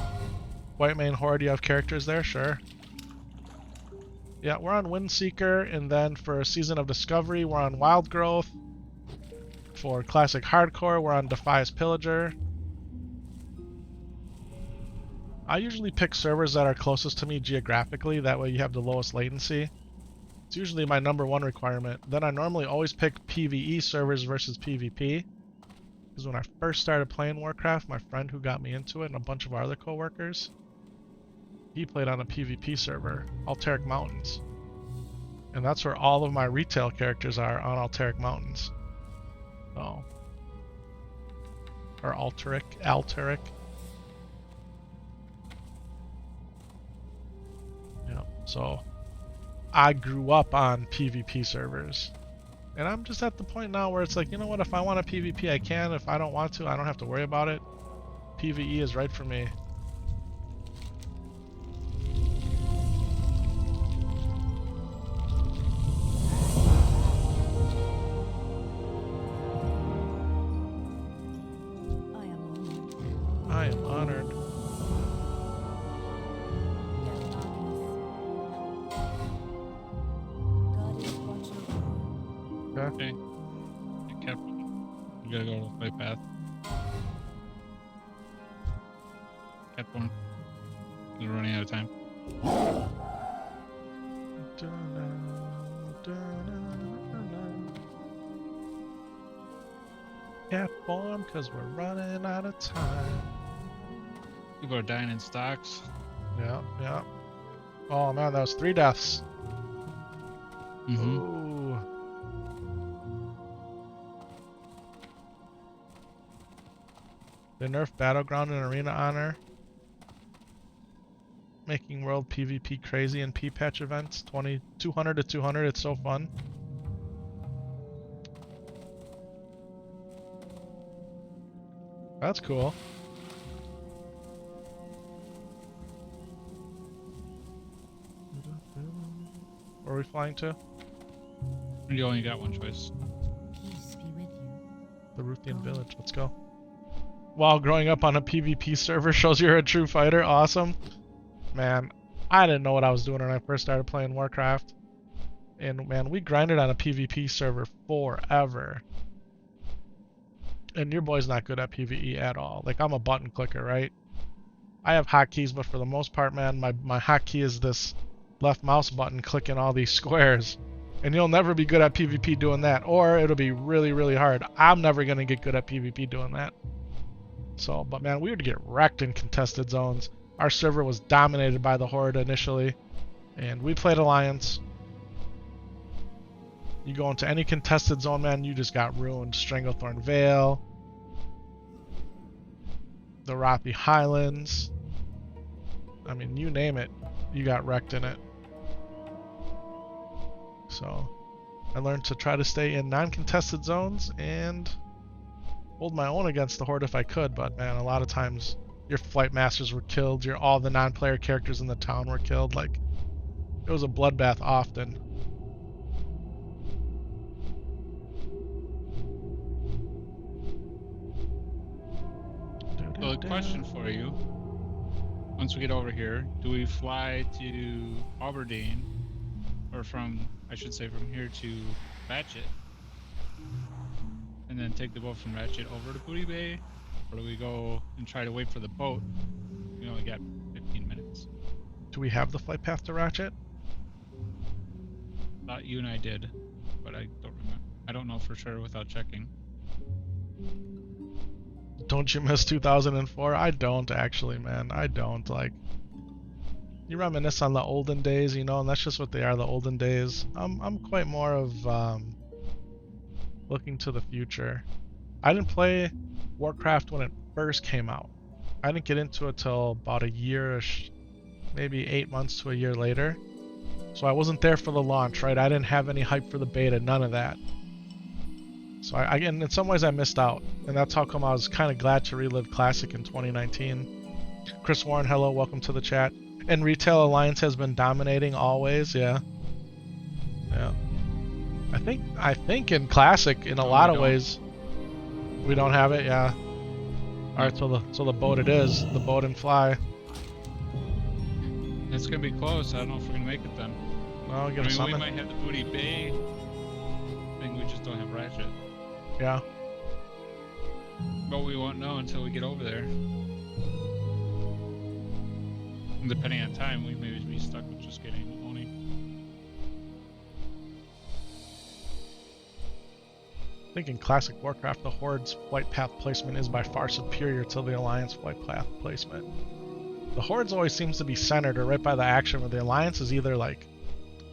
White Mane Horde, do you have characters there? Sure. Yeah, we're on Windseeker, and then for Season of Discovery, we're on Wild Growth. For Classic Hardcore, we're on Defias Pillager. I usually pick servers that are closest to me geographically, that way you have the lowest latency. It's usually my #1 requirement. Then I normally always pick PvE servers versus PvP. Because when I first started playing Warcraft, my friend who got me into it and a bunch of our other coworkers, he played on a PvP server, Alteric Mountains. And that's where all of my retail characters are, on Alteric Mountains. So. Or Alteric. Yeah, so I grew up on PvP servers. And I'm just at the point now where it's like, you know what, if I want a PvP, I can. If I don't want to, I don't have to worry about it. PvE is right for me. I am honored. Okay. You kept one. You gotta go to the flight path. Kept one. We're running out of time. Cat form, cause we're running out of time. People are dying in stocks. Yeah, yeah. Oh man, that was 3 deaths. Mm-hmm. Ooh. They nerfed Battleground and Arena Honor, making World PvP crazy in P-patch events. 200 to 200, it's so fun. That's cool. Where are we flying to? You only got one choice. Peace be with you. The Ruthian Village. Let's go. Wow, growing up on a PvP server shows you're a true fighter. Awesome. Man, I didn't know what I was doing when I first started playing Warcraft. And man, we grinded on a PvP server forever. And your boy's not good at PvE at all. Like, I'm a button clicker, right? I have hotkeys, but for the most part, man, my hotkey is this left mouse button clicking all these squares. And you'll never be good at PvP doing that. Or it'll be really, really hard. I'm never going to get good at PvP doing that. So, but man, we would get wrecked in contested zones. Our server was dominated by the Horde initially. And we played Alliance. You go into any contested zone, man, you just got ruined. Stranglethorn Vale. The Rothi Highlands. I mean, you name it, you got wrecked in it. So I learned to try to stay in non-contested zones and hold my own against the Horde if I could, but man, a lot of times your flight masters were killed, all the non-player characters in the town were killed. Like, it was a bloodbath often. So the question for you, once we get over here, do we fly to Aberdeen, or I should say from here to Ratchet, and then take the boat from Ratchet over to Booty Bay, or do we go and try to wait for the boat? We only got 15 minutes. Do we have the flight path to Ratchet? Thought you and I did, but I don't remember. I don't know for sure without checking. Don't you miss 2004? I don't, actually, man. I don't. Like, you reminisce on the olden days, you know, and that's just what they are, the olden days. I'm quite more of looking to the future. I didn't play Warcraft when it first came out. I didn't get into it till about a year-ish, maybe 8 months to a year later. So I wasn't there for the launch, right? I didn't have any hype for the beta, none of that. So and in some ways I missed out, and that's how come I was kind of glad to relive Classic in 2019. Chris Warren, hello, welcome to the chat. And Retail Alliance has been dominating always, yeah. Yeah. I think in Classic, in a lot of ways, we don't have it, yeah. Alright, so the boat it is, the boat and fly. It's gonna be close. I don't know if we're gonna make it then. Well, I get a mean, summon. we might have the Booty Bay thing, we just don't have Ratchet. Yeah. But we won't know until we get over there. And depending on time, we may be stuck with just getting Oni. I think in Classic Warcraft, the Horde's flight path placement is by far superior to the Alliance flight path placement. The Horde's always seems to be centered or right by the action, where the Alliance is either like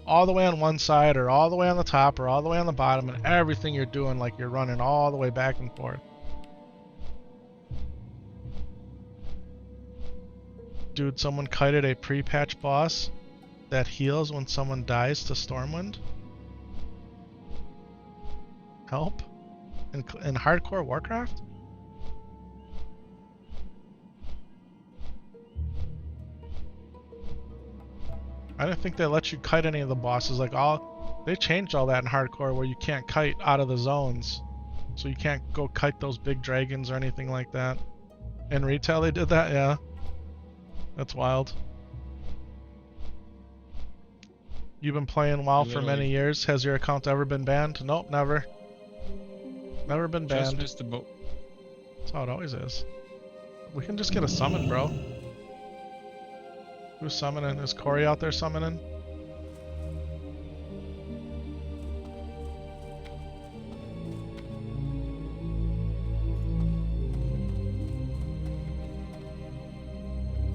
all the way on one side or all the way on the top or all the way on the bottom, and everything you're doing like you're running all the way back and forth. Dude, someone kited a pre-patch boss that heals when someone dies to Stormwind. Help? In hardcore Warcraft? I didn't think they let you kite any of the bosses. Like, they changed all that in hardcore where you can't kite out of the zones. So you can't go kite those big dragons or anything like that. In retail they did that, yeah. That's wild. You've been playing WoW for many years. Has your account ever been banned? Nope, never. Never been banned. Just missed the boat. That's how it always is. We can just get a summon, bro. Who's summoning? Is Corey out there summoning?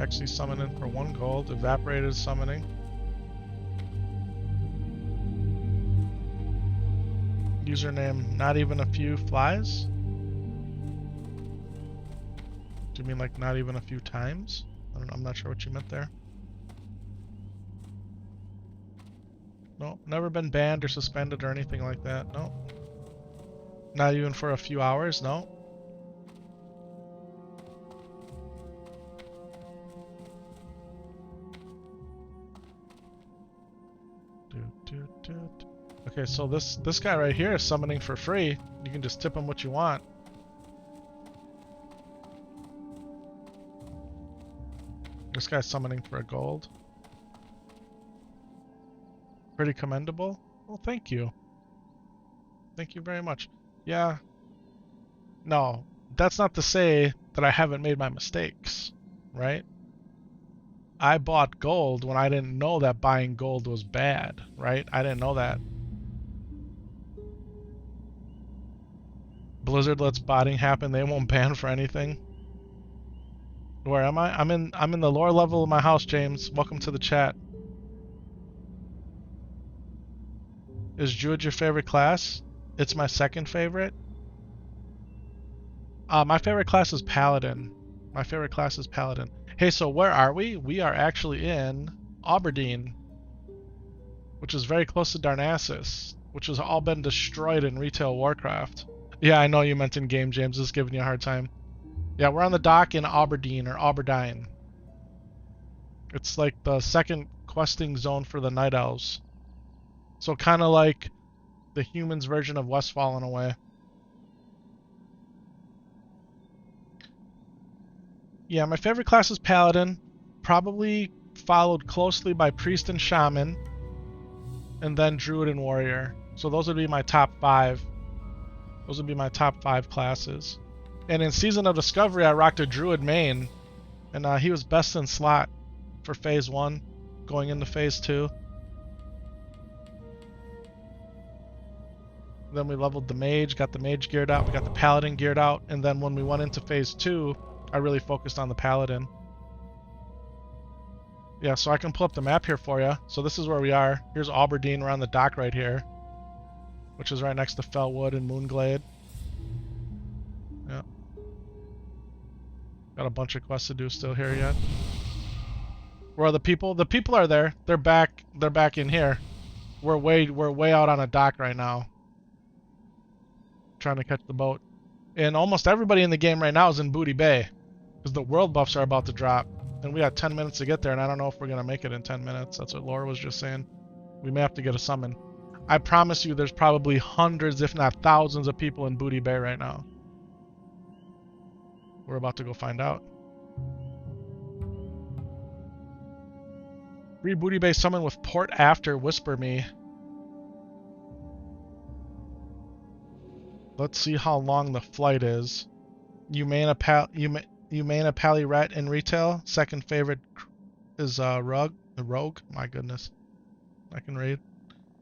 Actually summoning for 1 gold. Evaporated is summoning. Username, not even a few flies? Do you mean like not even a few times? I don't know, I'm not sure what you meant there. No, never been banned or suspended or anything like that. No. Not even for a few hours. No. Okay, so this guy right here is summoning for free. You can just tip him what you want. This guy's summoning for a gold. Pretty commendable. Well, thank you. Thank you very much. Yeah. No, that's not to say that I haven't made my mistakes, right? I bought gold when I didn't know that buying gold was bad, right? I didn't know that. Blizzard lets botting happen. They won't ban for anything. Where am I? I'm in the lower level of my house, James. Welcome to the chat. Is Druid your favorite class? It's my second favorite. My favorite class is Paladin. My favorite class is Paladin. Hey, so where are we? We are actually in Aberdeen, which is very close to Darnassus, which has all been destroyed in retail Warcraft. Yeah, I know you meant in game, James. Just giving you a hard time. Yeah, we're on the dock in Aberdeen or Aberdeen. It's like the second questing zone for the Night Elves. So kind of like the humans' version of Westfall in a way. Yeah, my favorite class is Paladin, probably followed closely by Priest and Shaman, and then Druid and Warrior. So those would be my top 5. Those would be my top 5 classes. And in Season of Discovery, I rocked a Druid main, and he was best in slot for Phase 1, going into Phase 2. Then we leveled the Mage, got the Mage geared out, we got the Paladin geared out, and then when we went into Phase 2, I really focused on the Paladin. Yeah, so I can pull up the map here for you. So this is where we are. Here's Aberdeen. We're on the dock right here, which is right next to Fellwood and Moonglade. Yeah. Got a bunch of quests to do still here yet. Where are the people? The people are there. They're back in here. We're way out on a dock right now. Trying to catch the boat. And almost everybody in the game right now is in Booty Bay, because the world buffs are about to drop. And we got 10 minutes to get there, and I don't know if we're going to make it in 10 minutes. That's what Laura was just saying. We may have to get a summon. I promise you there's probably hundreds, if not thousands, of people in Booty Bay right now. We're about to go find out. Free Booty Bay summon with port after Whisper Me. Let's see how long the flight is. You main a Pally Rat in retail. Second favorite is Rogue. My goodness, I can read.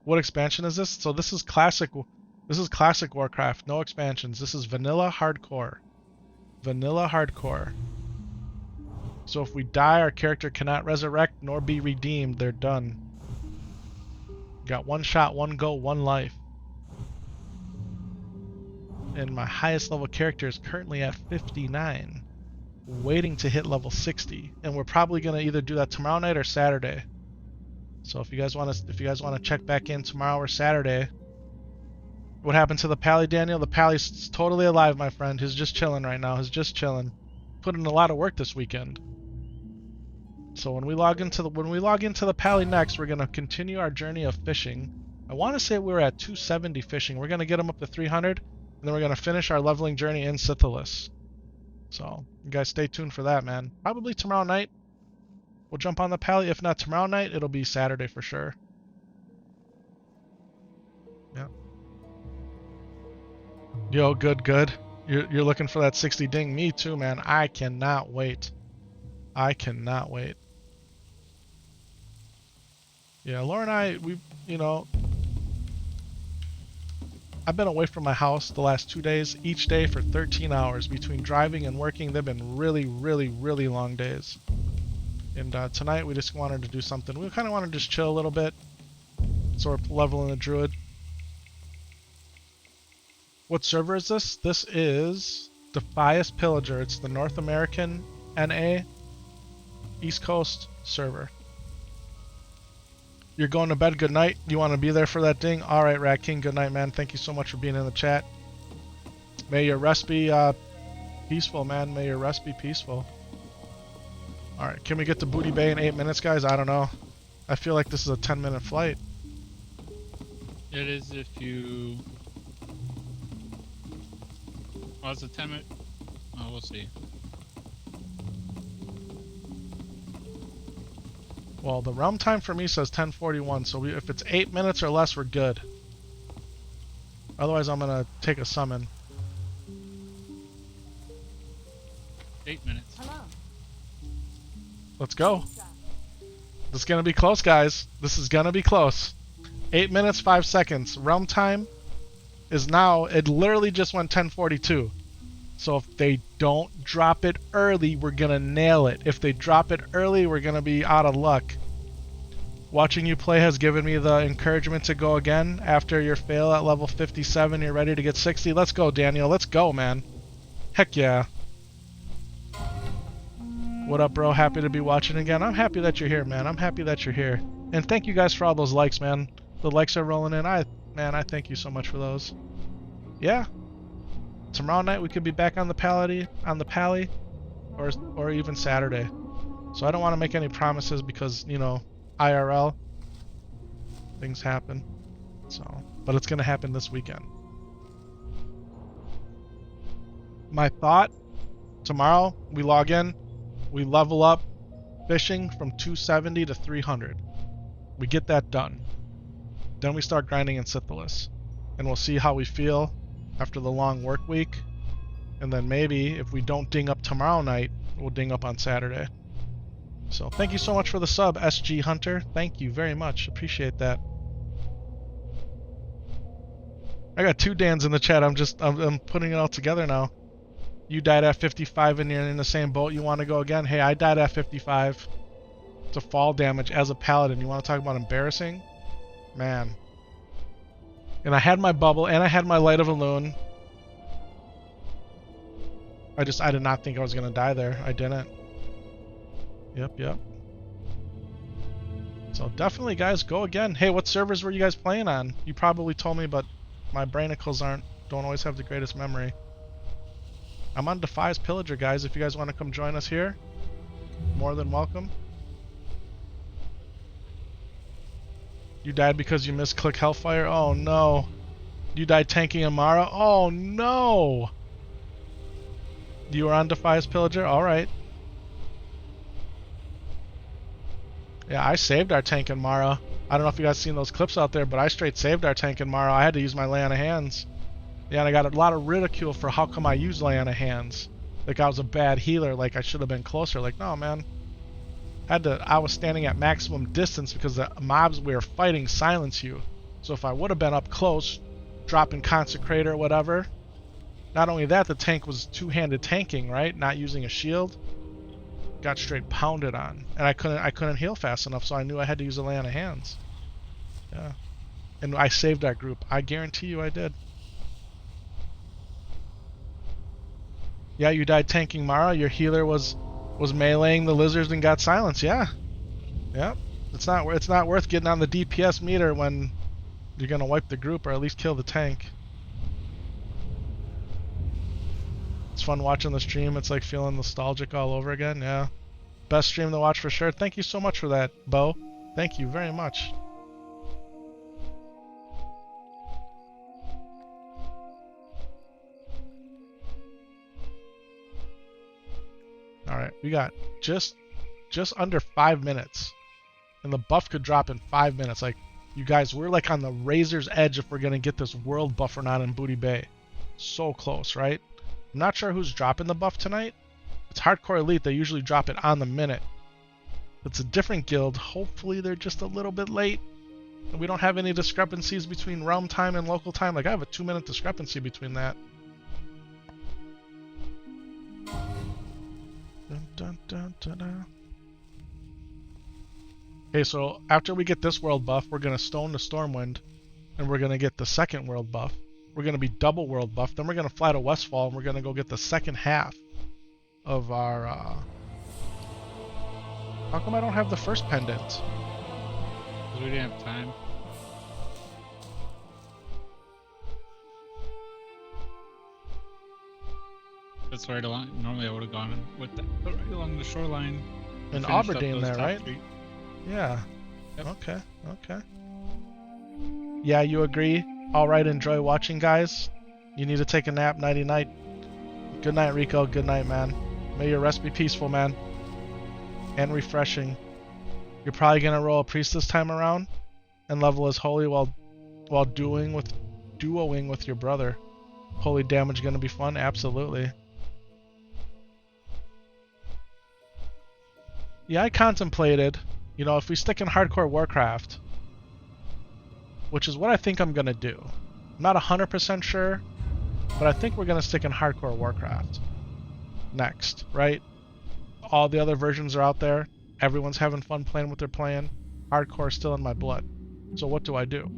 What expansion is this? So this is classic. This is classic Warcraft. No expansions. This is vanilla hardcore. Vanilla hardcore. So if we die, our character cannot resurrect nor be redeemed. They're done. Got one shot, one go, one life. And my highest level character is currently at 59, waiting to hit level 60, and we're probably gonna either do that tomorrow night or Saturday. So if you guys want to check back in tomorrow or Saturday. What happened to the Pally, Daniel? The Pally's totally alive, my friend. He's just chilling right now. He's just chilling. Put in a lot of work this weekend. So when we log into the Pally next, we're gonna continue our journey of fishing. I want to say we were at 270 fishing. We're gonna get him up to 300. And then we're going to finish our leveling journey in Scythelus. So, you guys stay tuned for that, man. Probably tomorrow night. We'll jump on the Pally. If not tomorrow night, it'll be Saturday for sure. Yeah. Yo, good. You're looking for that 60 ding. Me too, man. I cannot wait. I cannot wait. Yeah, Laura and I, I've been away from my house the last 2 days, each day for 13 hours. Between driving and working, they've been really long days. And tonight we just wanted to do something. We kind of wanted to just chill a little bit. So we're leveling the Druid. What server is this? This is Defias Pillager. It's the North American NA East Coast server. You're going to bed. Good night. You want to be there for that ding? All right, Rat King. Good night, man. Thank you so much for being in the chat. May your rest be peaceful, man. May your rest be peaceful. All right, can we get to Booty Bay in 8 minutes, guys? I don't know. I feel like this is a 10-minute flight. It is if you... Well, it's a 10-minute... Oh, we'll see. Well, the realm time for me says 10:41, so if it's 8 minutes or less, we're good. Otherwise, I'm gonna take a summon. 8 minutes. Hello. Let's go. This is gonna be close, guys. This is gonna be close. 8 minutes, 5 seconds. Realm time is now, it literally just went 10:42. So if they don't drop it early, we're gonna nail it. If they drop it early, we're gonna be out of luck. Watching you play has given me the encouragement to go again. After your fail at level 57, you're ready to get 60. Let's go, Daniel. Let's go, man. Heck yeah. What up, bro? Happy to be watching again. I'm happy that you're here, man. I'm happy that you're here. And thank you guys for all those likes, man. The likes are rolling in. I thank you so much for those. Yeah. Tomorrow night we could be back on the pally, or even Saturday. So I don't want to make any promises because, you know, IRL things happen. So, but it's gonna happen this weekend. My thought, tomorrow we log in, we level up fishing from 270 to 300. We get that done. Then we start grinding in Syphilis. And we'll see how we feel after the long work week. And then maybe if we don't ding up tomorrow night, we'll ding up on Saturday. So thank you so much for the sub, SG Hunter. Thank you very much. Appreciate that. I got 2 Dans in the chat. I'm putting it all together now. You died at 55 and you're in the same boat. You want to go again? Hey, I died at 55 to fall damage as a paladin. You want to talk about embarrassing? Man. And I had my bubble and I had my light of a loon. I did not think I was going to die there. I didn't. Yep. So definitely, guys, go again. Hey, what servers were you guys playing on? You probably told me, but my brainicles don't always have the greatest memory. I'm on Defias Pillager, guys. If you guys want to come join us here, more than welcome. You died because you misclicked Hellfire? Oh no. You died tanking Amara? Oh no. You were on Defias Pillager? Alright. Yeah, I saved our tank in Mara. I don't know if you guys seen those clips out there, but I straight saved our tank in Mara. I had to use my lay on of hands. Yeah, and I got a lot of ridicule for how come I used lay on of hands. Like I was a bad healer, like I should have been closer. Like, no, man. I was standing at maximum distance because the mobs we were fighting silence you. So if I would have been up close, dropping Consecrate or whatever, not only that, the tank was two-handed tanking, right? Not using a shield. Got straight pounded on. And I couldn't heal fast enough, so I knew I had to use a lay on of hands. Yeah. And I saved our group. I guarantee you I did. Yeah, you died tanking Mara. Your healer was meleeing the lizards and got silence. Yeah. Yep. It's not worth getting on the DPS meter when you're gonna wipe the group or at least kill the tank. It's fun watching the stream. It's like feeling nostalgic all over again. Yeah. Best stream to watch for sure. Thank you so much for that, Bo. Thank you very much. Alright, we got just under 5 minutes. And the buff could drop in 5 minutes. Like, you guys, we're like on the razor's edge if we're gonna get this world buff or not in Booty Bay. So close, right? I'm not sure who's dropping the buff tonight. It's Hardcore Elite. They usually drop it on the minute. It's a different guild. Hopefully they're just a little bit late. And we don't have any discrepancies between realm time and local time. Like, I have a 2-minute discrepancy between that. Dun, dun, dun, dun. Okay, so after we get this world buff, we're going to stone the Stormwind. And we're going to get the second world buff. We're going to be double world buff. Then we're going to fly to Westfall and we're going to go get the second half of our... How come I don't have the first pendant? Because we didn't have time. That's right along. Normally I would have gone with that, right along the shoreline. In finished up Aberdeen those there, top right? 3. Yeah. Yep. Okay. Yeah, you agree? Alright, enjoy watching, guys. You need to take a nap. Nighty night. Good night, Rico. Good night, man. May your rest be peaceful, man. And refreshing. You're probably gonna roll a priest this time around and level as holy while duoing with your brother. Holy damage gonna be fun? Absolutely. Yeah, I contemplated, you know, if we stick in hardcore Warcraft, which is what I think I'm gonna do. I'm not 100% sure, but I think we're gonna stick in hardcore Warcraft next, right? All the other versions are out there. Everyone's having fun playing what they're playing. Hardcore is still in my blood. So what do I do?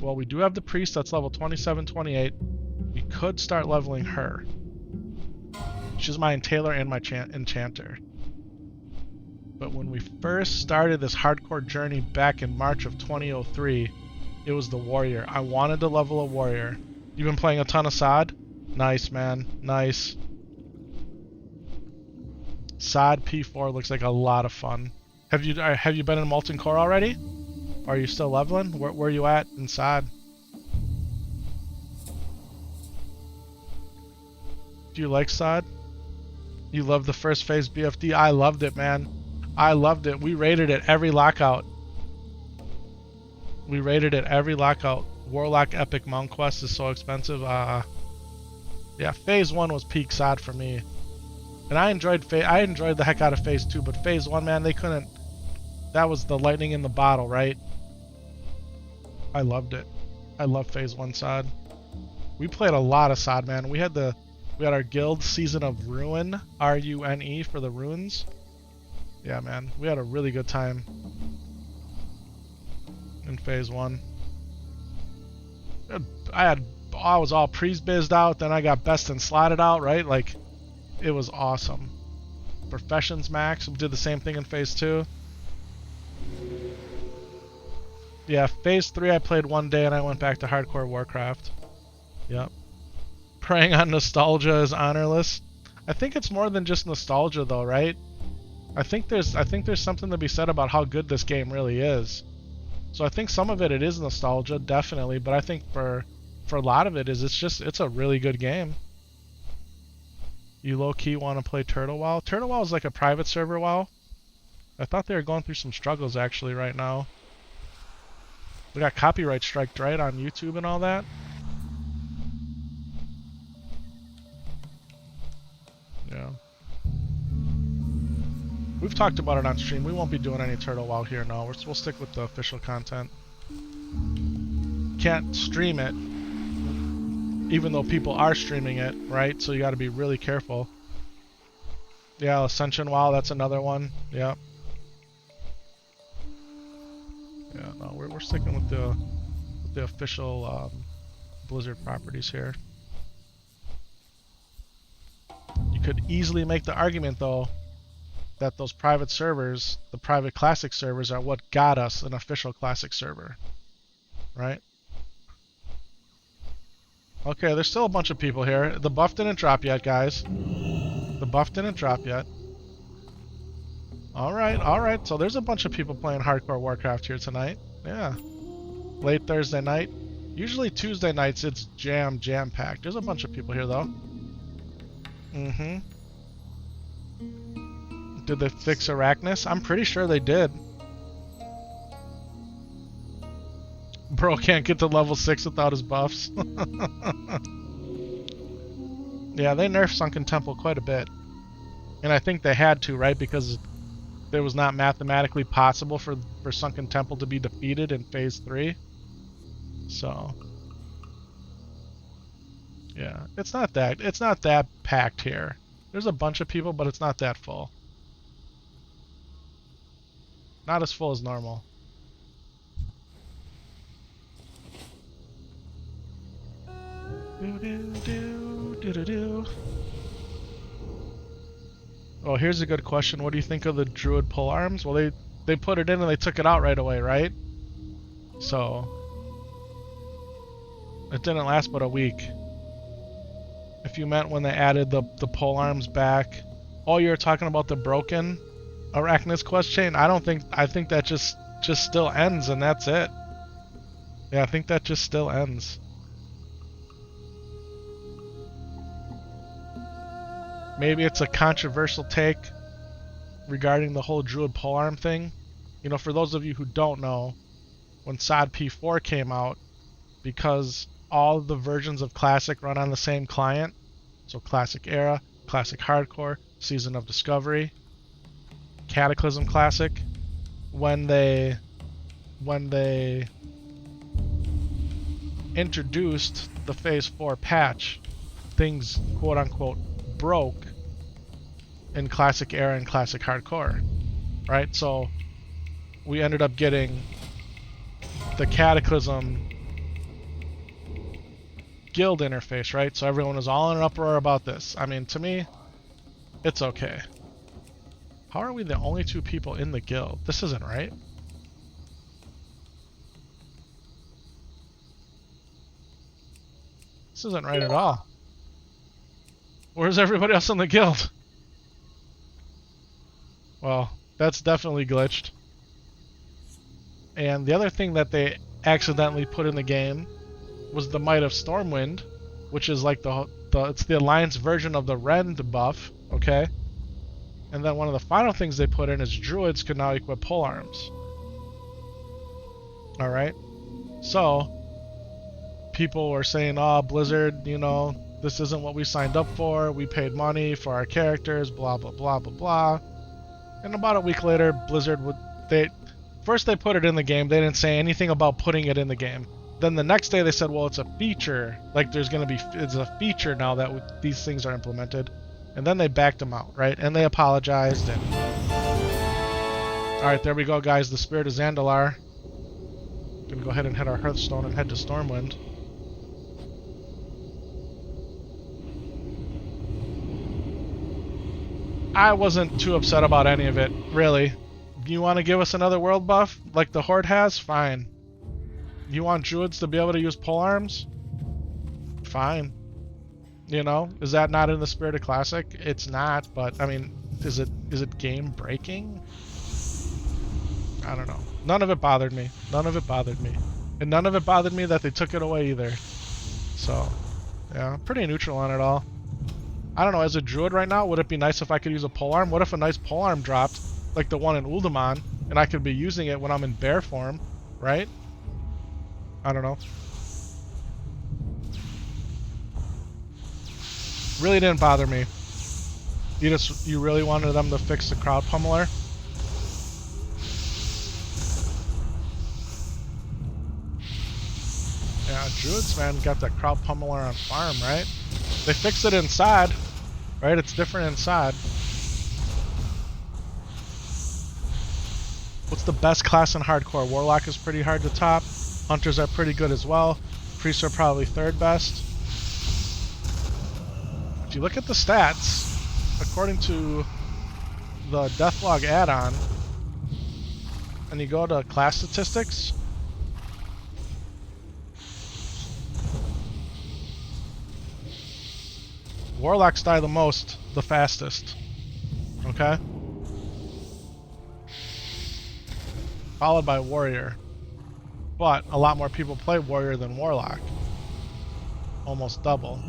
Well, we do have the priest that's level 27, 28. We could start leveling her. She's my entaler and my enchanter. but when we first started this hardcore journey back in March of 2003, it was the warrior. I wanted to level a warrior. You've been playing a ton of SOD? Nice, man. Nice. SOD P4 looks like a lot of fun. Have you been in Molten Core already? Or are you still leveling? Where are you at in SOD? Do you like SOD? You loved the first phase BFD? I loved it, man. I loved it. We rated it every lockout. We rated it every lockout. Warlock Epic Mount Quest is so expensive. Yeah, phase 1 was peak SOD for me. And I enjoyed the heck out of phase 2, but phase 1, man, they couldn't. That was the lightning in the bottle, right? I loved it. I love phase 1 SOD. We played a lot of SOD, man. We had our guild Season of Ruin, R-U-N-E, for the runes. Yeah, man, we had a really good time in phase 1. I was all pre-bizzed out, then I got best and slotted out, right? Like, it was awesome. Professions max, we did the same thing in phase 2. Yeah, phase 3 I played one day and I went back to hardcore Warcraft. Yep. Preying on nostalgia is honorless. I think it's more than just nostalgia though, right? I think there's something to be said about how good this game really is. So I think some of it is nostalgia, definitely, but I think for a lot of it's a really good game. You low-key want to play Turtle WoW? Turtle WoW is like a private server WoW. I thought they were going through some struggles actually right now. We got copyright striked, right, on YouTube and all that? Yeah. We've talked about it on stream. We won't be doing any Turtle WoW here, no. We'll stick with the official content. Can't stream it, even though people are streaming it, right? So you gotta be really careful. Yeah, Ascension WoW, that's another one. Yep. Yeah, no, we're sticking with the official Blizzard properties here. You could easily make the argument, though, that those private servers, the private classic servers, are what got us an official classic server, right? Okay, there's still a bunch of people here. The buff didn't drop yet, guys. The buff didn't drop yet. Alright. So there's a bunch of people playing hardcore Warcraft here tonight. Yeah. Late Thursday night. Usually Tuesday nights it's jam-packed. There's a bunch of people here, though. Mm-hmm. Did they fix Arachnus? I'm pretty sure they did. Bro can't get to level 6 without his buffs. Yeah, they nerfed Sunken Temple quite a bit. And I think they had to, right? Because it was not mathematically possible for Sunken Temple to be defeated in phase 3. So yeah, it's not that packed here. There's a bunch of people, but it's not that full. Not as full as normal. Oh, here's a good question. What do you think of the Druid pole arms? Well, they put it in and they took it out right away, right? So it didn't last but a week. If you meant when they added the pole arms back. Oh, you're talking about the broken Arachnus quest chain? I think that just still ends and that's it. Yeah, I think that just still ends. Maybe it's a controversial take regarding the whole Druid polearm thing. You know, for those of you who don't know, when SOD P4 came out, because all the versions of Classic run on the same client, so Classic Era, Classic Hardcore, Season of Discovery, Cataclysm Classic, when they introduced the Phase 4 patch, things quote-unquote broke in Classic Era and Classic Hardcore, right? So we ended up getting the Cataclysm guild interface, right? So everyone was all in an uproar about this. I mean, to me, it's okay. How are we the only 2 people in the guild? This isn't right. This isn't right at all. Where's everybody else in the guild? Well, that's definitely glitched. And the other thing that they accidentally put in the game was the Might of Stormwind, which is like it's the Alliance version of the Rend buff, okay? And then one of the final things they put in is druids can now equip polearms. Alright? So, people were saying, oh, Blizzard, you know, this isn't what we signed up for. We paid money for our characters, blah, blah, blah, blah, blah. And about a week later, Blizzard first they put it in the game. They didn't say anything about putting it in the game. Then the next day they said, well, it's a feature. Like it's a feature now that these things are implemented. And then they backed them out, right? And they apologized. And all right, there we go, guys. The Spirit of Zandalar. Gonna go ahead and hit our Hearthstone and head to Stormwind. I wasn't too upset about any of it, really. You want to give us another world buff like the Horde has? Fine. You want druids to be able to use polearms? Fine. You know, is that not in the spirit of Classic? It's not, but I mean, is it game breaking? I don't know. None of it bothered me. None of it bothered me. And none of it bothered me that they took it away either. So, yeah, pretty neutral on it all. I don't know, as a druid right now, would it be nice if I could use a polearm? What if a nice polearm dropped, like the one in Uldaman, and I could be using it when I'm in bear form, right? I don't know. Really didn't bother me. You really wanted them to fix the crowd pummeler? Yeah, druids, man, got that crowd pummeler on farm, right? They fixed it inside, right? It's different inside. What's the best class in hardcore? Warlock is pretty hard to top. Hunters are pretty good as well. Priests are probably 3rd best. If you look at the stats, according to the Deathlog add-on, and you go to class statistics, Warlocks die the most, the fastest. Okay? Followed by Warrior. But a lot more people play Warrior than Warlock. Almost double.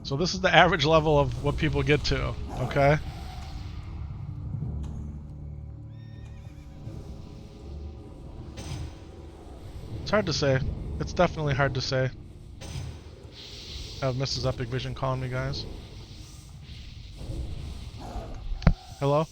So this is the average level of what people get to, okay? It's hard to say. It's definitely hard to say. I have Mrs. Epic Vision calling me, guys. Hello?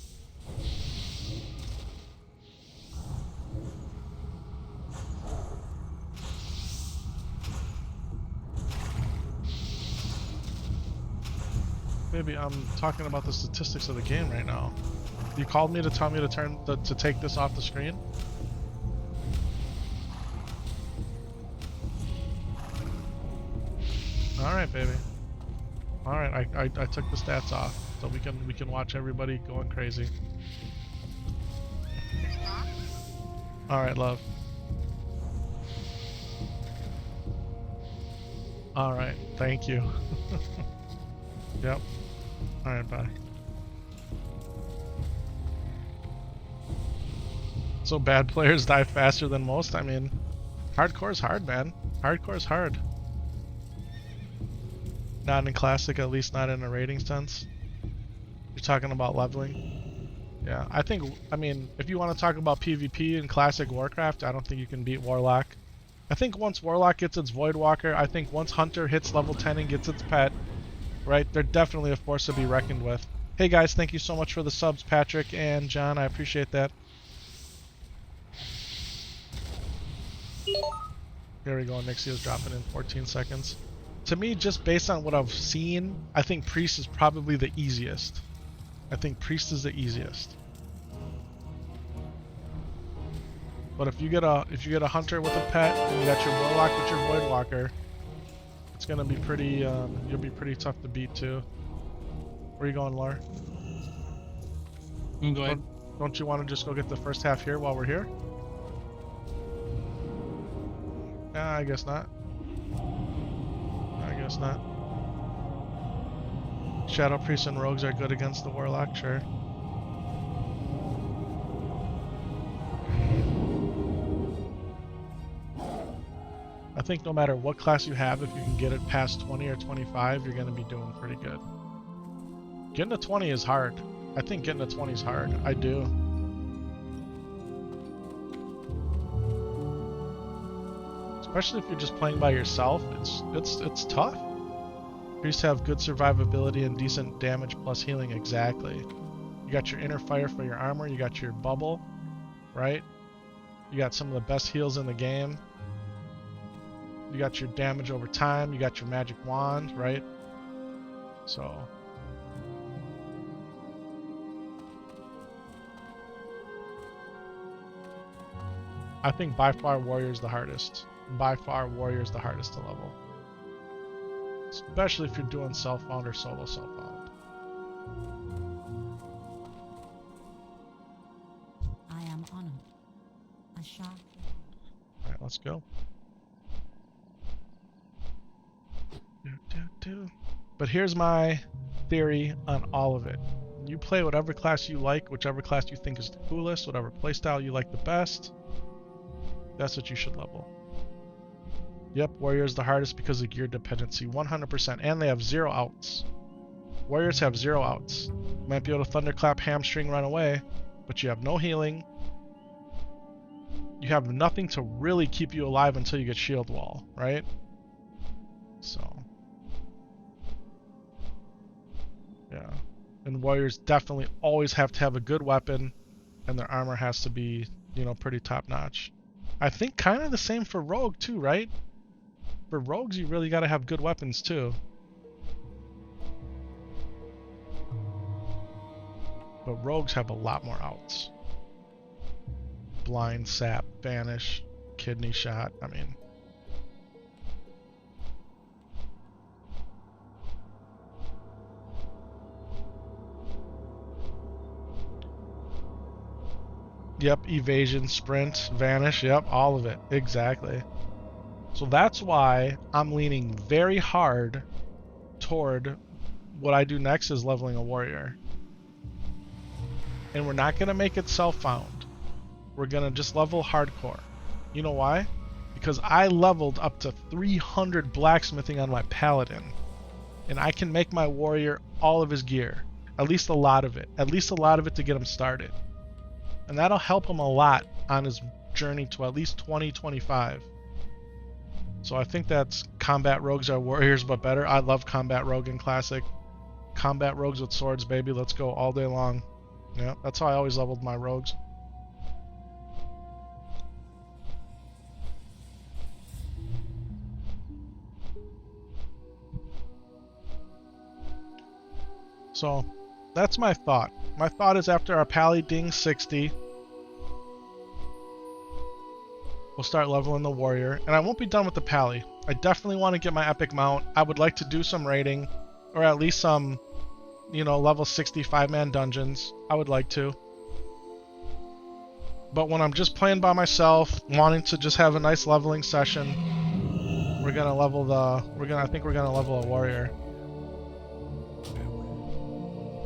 Baby, I'm talking about the statistics of the game right now. You called me to tell me to take this off the screen? Alright, baby. Alright, I took the stats off so we can watch everybody going crazy. Alright, love. Alright, thank you. Yep. Alright, bye. So bad players die faster than most? I mean, hardcore's hard, man. Hardcore's hard. Not in Classic, at least not in a rating sense. You're talking about leveling. Yeah, I mean, if you want to talk about PvP in Classic Warcraft, I don't think you can beat Warlock. I think once Warlock gets its Voidwalker, I think once Hunter hits level 10 and gets its pet, right, they're definitely a force to be reckoned with. Hey guys, thank you so much for the subs, Patrick and John, I appreciate that. There we go, Nixia's dropping in 14 seconds. To me, just based on what I've seen, I think Priest is probably the easiest. I think Priest is the easiest. But if you get a Hunter with a pet, and you got your Warlock with your Voidwalker, it's gonna be pretty you'll be pretty tough to beat too. Where you going, Laura? Go ahead. Don't you want to just go get the first half here while we're here? I guess not. I guess not. Shadow Priests and Rogues are good against the Warlock, sure. I think no matter what class you have, if you can get it past 20 or 25, you're going to be doing pretty good. Getting to 20 is hard. I think getting to 20 is hard. I do. Especially if you're just playing by yourself, it's tough. Priests have good survivability and decent damage plus healing, exactly. You got your inner fire for your armor, you got your bubble, right? You got some of the best heals in the game. You got your damage over time, you got your magic wand, right? So I think by far Warrior's the hardest. By far Warrior's the hardest to level. Especially if you're doing self-found or solo self-found. I am honored. A shock. Alright, let's go. But here's my theory on all of it. You play whatever class you like, whichever class you think is the coolest, whatever playstyle you like the best. That's what you should level. Yep, Warrior is the hardest because of gear dependency, 100%, and they have 0 outs. Warriors have 0 outs. You might be able to thunderclap, hamstring, run away, but you have no healing. You have nothing to really keep you alive until you get shield wall, right? So, yeah. And Warriors definitely always have to have a good weapon, and their armor has to be, you know, pretty top notch. I think kind of the same for Rogue too, right? For Rogues, you really got to have good weapons too. But Rogues have a lot more outs. Blind, Sap, Vanish, Kidney Shot, I mean. Yep, Evasion, Sprint, Vanish, yep, all of it, exactly. So that's why I'm leaning very hard toward what I do next is leveling a warrior. And we're not going to make it self-found. We're going to just level hardcore. You know why? Because I leveled up to 300 blacksmithing on my paladin. And I can make my warrior all of his gear. At least a lot of it. At least a lot of it to get him started. And that'll help him a lot on his journey to at least 20-25. So I think that's combat rogues are warriors but better. I love combat rogue in classic. Combat rogues with swords, baby. Let's go all day long. Yeah, that's how I always leveled my rogues. So that's my thought. My thought is after our pally ding 60, we'll start leveling the warrior. And I won't be done with the pally. I definitely want to get my epic mount. I would like to do some raiding, or at least some, you know, level 65-man dungeons. I would like to. But when I'm just playing by myself, wanting to just have a nice leveling session, we're gonna level the. I think we're gonna level a warrior.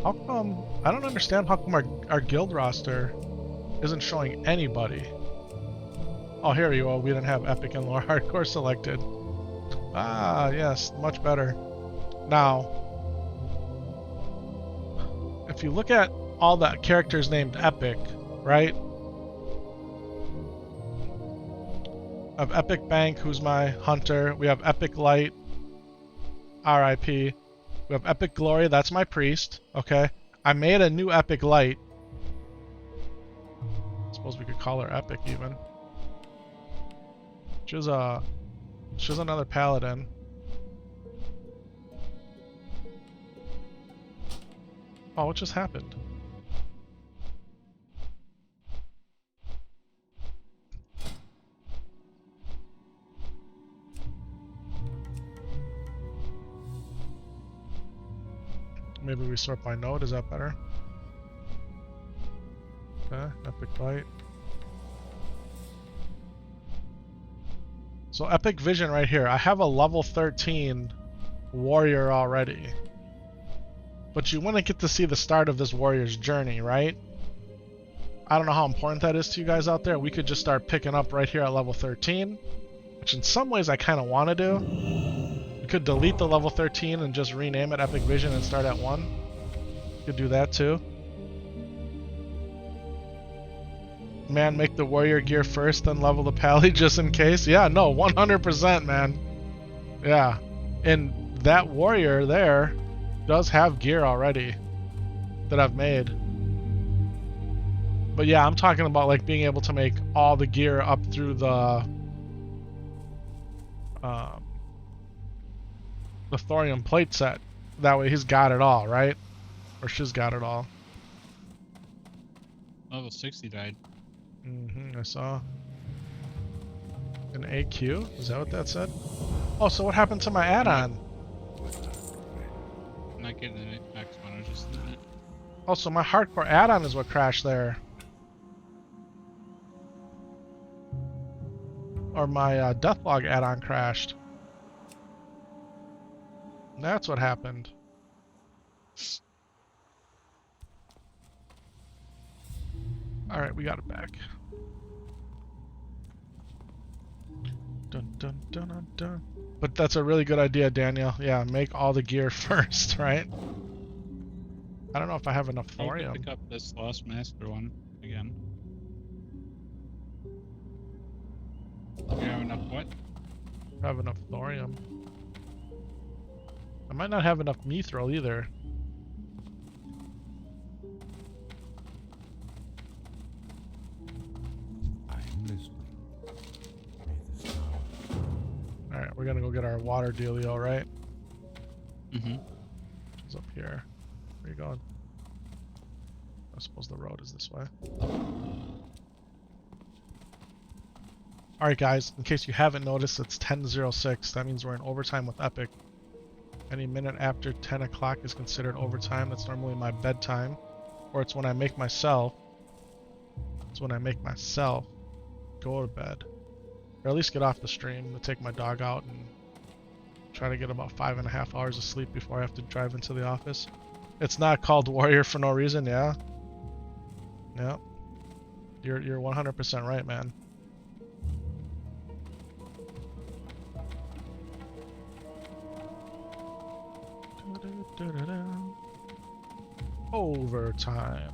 How come? I don't understand how come our guild roster isn't showing anybody. Oh, here you go. We didn't have epic and lore hardcore selected. Ah, yes, much better. Now, if you look at all the characters named epic, right? I have Epic Bank, who's my hunter. We have Epic Light, RIP. We have Epic Glory, that's my priest. Okay. I made a new Epic Light. I suppose we could call her Epic even. She's another paladin. Oh, what just happened? Maybe we sort by node. Is that better? Epic Bite. So Epic Vision right here. I have a level 13 warrior already. But you wouldn't get to see the start of this warrior's journey, right? I don't know how important that is to you guys out there. We could just start picking up right here at level 13. Which in some ways I kind of want to do. We could delete the level 13 and just rename it Epic Vision and start at 1. Could do that too. Man, make the warrior gear first, then level the pally just in case. Yeah, no, 100%, man. Yeah. And that warrior there does have gear already that I've made. But yeah, I'm talking about like being able to make all the gear up through the thorium plate set. That way he's got it all, right? Or she's got it all. Level 60 died. I saw. An AQ? Is that what that said? Oh, so what happened to my add-on? I'm not getting the next one, I was just doing it. Oh, so my hardcore add-on is what crashed there. Or my Deathlog add-on crashed. That's what happened. Alright, we got it back. Dun dun dun dun dun. But that's a really good idea, Daniel. Yeah, make all the gear first, right? I don't know if I have enough I'll thorium. pick up this Lost Master one again. You have enough what? I have enough thorium. I might not have enough mithril either. I'm listening. May the stars. Alright, we're gonna go get our water dealio, right? Mm-hmm. It's up here. Where are you going? I suppose the road is this way. Alright guys, in case you haven't noticed, it's 10:06. That means we're in overtime with Epic. Any minute after 10 o'clock is considered overtime. That's normally my bedtime. Or it's when I make myself. It's when I make myself go to bed. Or at least get off the stream to take my dog out and try to get about 5.5 hours of sleep before I have to drive into the office. It's not called Warrior for no reason, yeah? Yeah. You're 100% right, man. Overtime.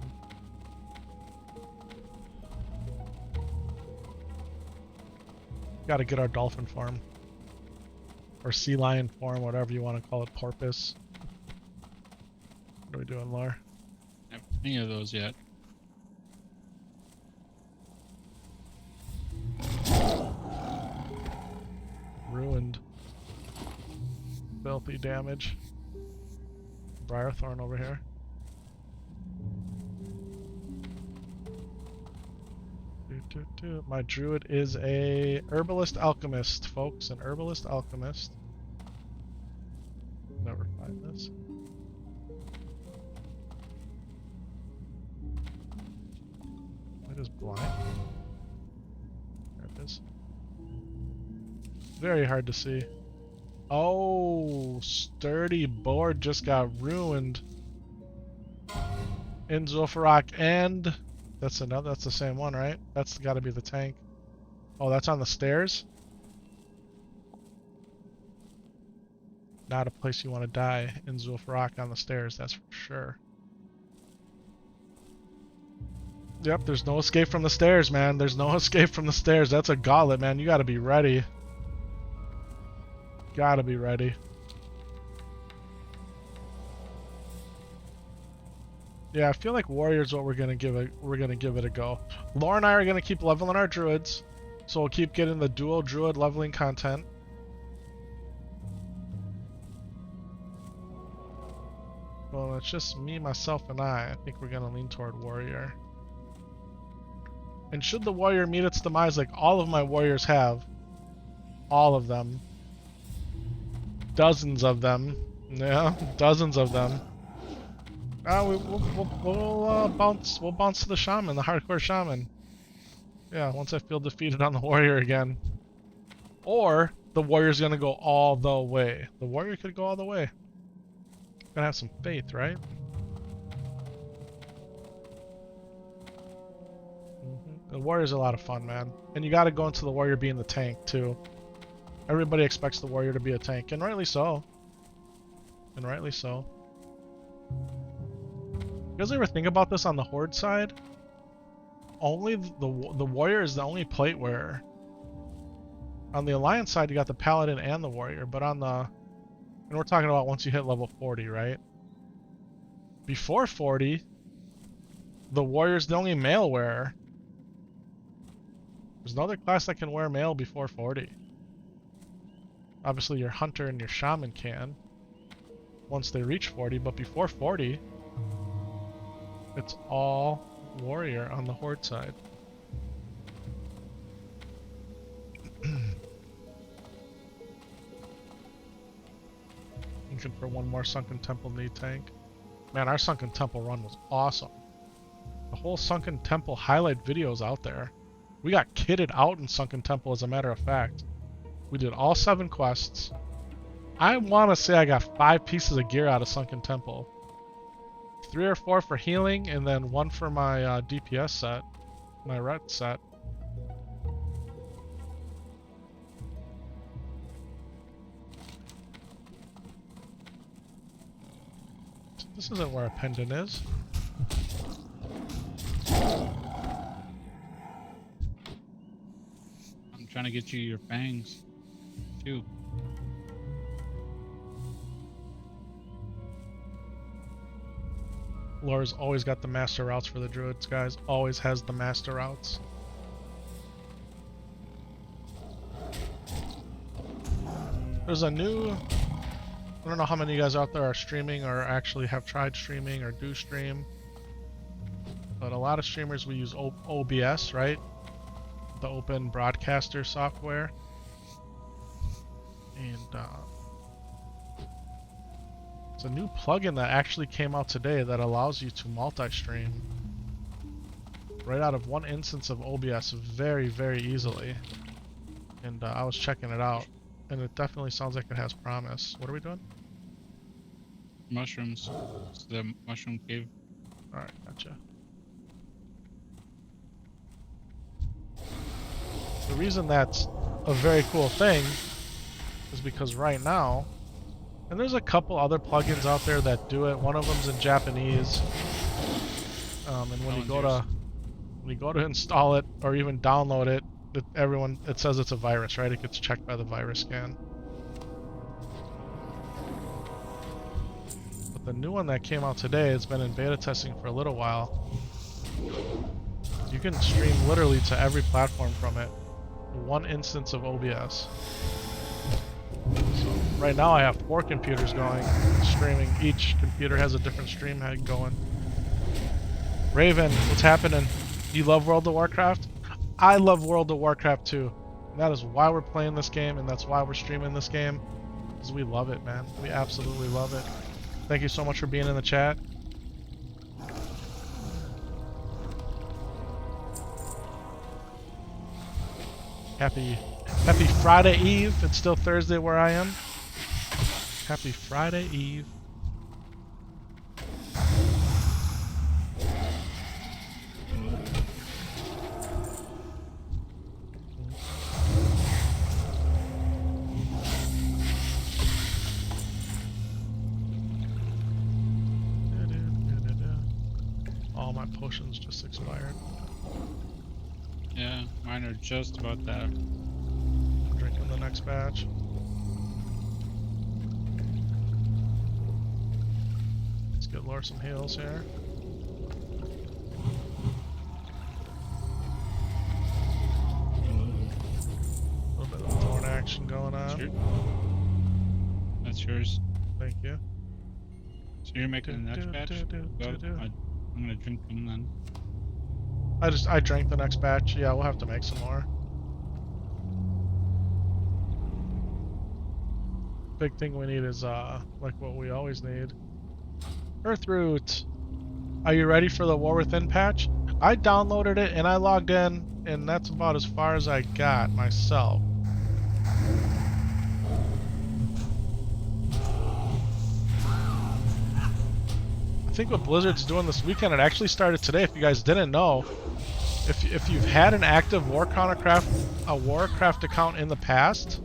Gotta get our dolphin form. Or sea lion form, whatever you want to call it, porpoise. What are we doing, Laura? I haven't seen any of those yet. Ruined. Filthy damage. Briarthorn over here. My druid is a herbalist alchemist, folks. An herbalist alchemist. Never find this. It is blind. There it is. Very hard to see. Oh, sturdy board just got ruined. In Zul'Farrak, and that's another. That's the same one, right? That's got to be the tank. Oh, that's on the stairs. Not a place you want to die in Zul'Farrak on the stairs. That's for sure. Yep, there's no escape from the stairs, man. There's no escape from the stairs. That's a gauntlet, man. You got to be ready. Gotta be ready. Yeah, I feel like Warrior's what we're gonna give it. We're gonna give it a go. Laura and I are gonna keep leveling our druids, so we'll keep getting the dual druid leveling content. Well, it's just me, myself, and I. I think we're gonna lean toward Warrior. And should the Warrior meet its demise, like all of my Warriors have, all of them. Dozens of them. Yeah, dozens of them. We'll bounce. We'll bounce to the shaman, the hardcore shaman. Yeah, once I feel defeated on the warrior again. Or the warrior's gonna go all the way. The warrior could go all the way. Gonna have some faith, right? The warrior's a lot of fun, man. And you gotta go into the warrior being the tank, too. Everybody expects the warrior to be a tank, and rightly so. And rightly so. You guys ever think about this on the horde side? Only the warrior is the only plate wearer. On the alliance side, you got the paladin and the warrior, but on the... And we're talking about once you hit level 40, right? Before 40, the warrior's the only mail wearer. There's no other class that can wear mail before 40. Obviously, your hunter and your shaman can once they reach 40, but before 40, it's all warrior on the horde side. Looking for one more Sunken Temple need tank. Man, our Sunken Temple run was awesome. The whole Sunken Temple highlight videos out there. We got kitted out in Sunken Temple, as a matter of fact. We did all 7 quests. I want to say I got 5 pieces of gear out of Sunken Temple. 3 or 4 for healing, and then 1 for my DPS set. My ret set. This isn't where a pendant is. I'm trying to get you your fangs, too. Laura's always got the master routes for the druids, guys. Always has the master routes. There's a new... I don't know how many of you guys out there are streaming or actually have tried streaming or do stream. But a lot of streamers, we use OBS, right? The Open Broadcaster software. And it's a new plugin that actually came out today that allows you to multi-stream right out of one instance of OBS very, very easily. And I was checking it out, and it definitely sounds like it has promise. What are we doing? Mushrooms. It's the mushroom cave. Alright, gotcha. The reason that's a very cool thing is because right now, and there's a couple other plugins out there that do it. One of them's in Japanese, and when you go to install it or even download it, it says it's a virus, right? It gets checked by the virus scan. But the new one that came out today, it's been in beta testing for a little while. You can stream literally to every platform from it. One instance of OBS. So right now I have 4 computers going, streaming. Each computer has a different stream head going. Raven, what's happening? You love World of Warcraft? I love World of Warcraft too. And that is why we're playing this game, and that's why we're streaming this game. Because we love it, man. We absolutely love it. Thank you so much for being in the chat. Happy Friday Eve. It's still Thursday where I am. Happy Friday Eve. All my potions just expired. Yeah, mine are just about that. I'm drinking the next batch. Let's get Laura some heals here. A little bit of thorn action going on. That's yours. Thank you. So you're making the next batch? I'm gonna drink them then. I drank the next batch. Yeah, we'll have to make some more. Big thing we need is like what we always need. Earth root. Are you ready for the War Within patch? I downloaded it and I logged in, and that's about as far as I got myself. I think what Blizzard's doing this weekend, it actually started today. If you guys didn't know, if you've had an active Warcraft account in the past,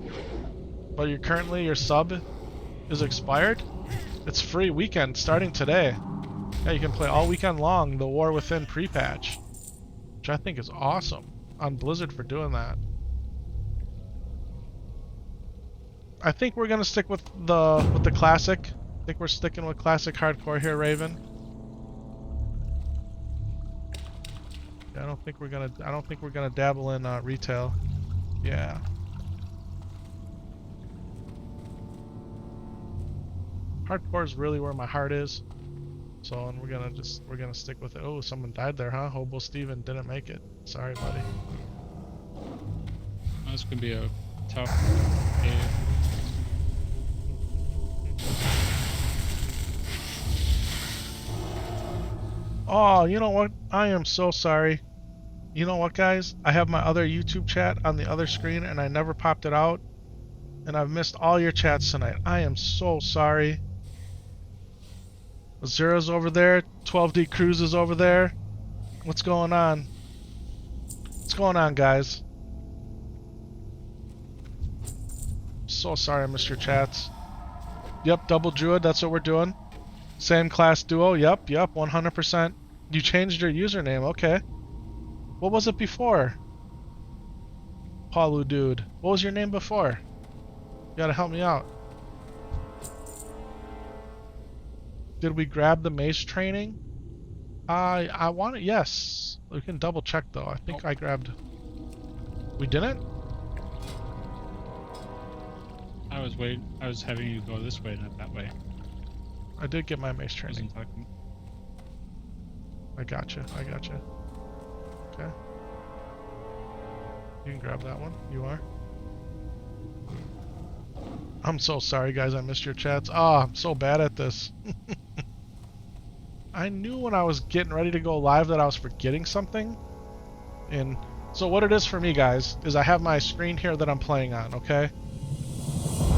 but your sub is expired, it's free weekend starting today. Yeah, you can play all weekend long the War Within pre-patch, which I think is awesome on Blizzard for doing that. I think we're gonna stick with the classic. I think we're sticking with classic hardcore here, Raven. I don't think we're gonna dabble in retail. Yeah. Hardcore is really where my heart is. So, and we're gonna stick with it. Oh, someone died there, huh? Hobo Steven didn't make it. Sorry, buddy. This could be a tough game. Oh, you know what? I am so sorry. You know what, guys? I have my other YouTube chat on the other screen, and I never popped it out. And I've missed all your chats tonight. I am so sorry. Zero's over there. 12D Cruz is over there. What's going on? What's going on, guys? So sorry I missed your chats. Yep, double druid, that's what we're doing. Same class duo, yep, 100%. You changed your username, okay. What was it before? Paulu dude. What was your name before? You gotta help me out. Did we grab the mace training? I want it, yes. We can double check though. I think I grabbed... We didn't? I was having you go this way, not that way. I did get my mace training. Wasn't talking. I gotcha. Okay. You can grab that one. You are. I'm so sorry, guys. I missed your chats. Oh, I'm so bad at this. I knew when I was getting ready to go live that I was forgetting something. And so what it is for me, guys, is I have my screen here that I'm playing on, okay?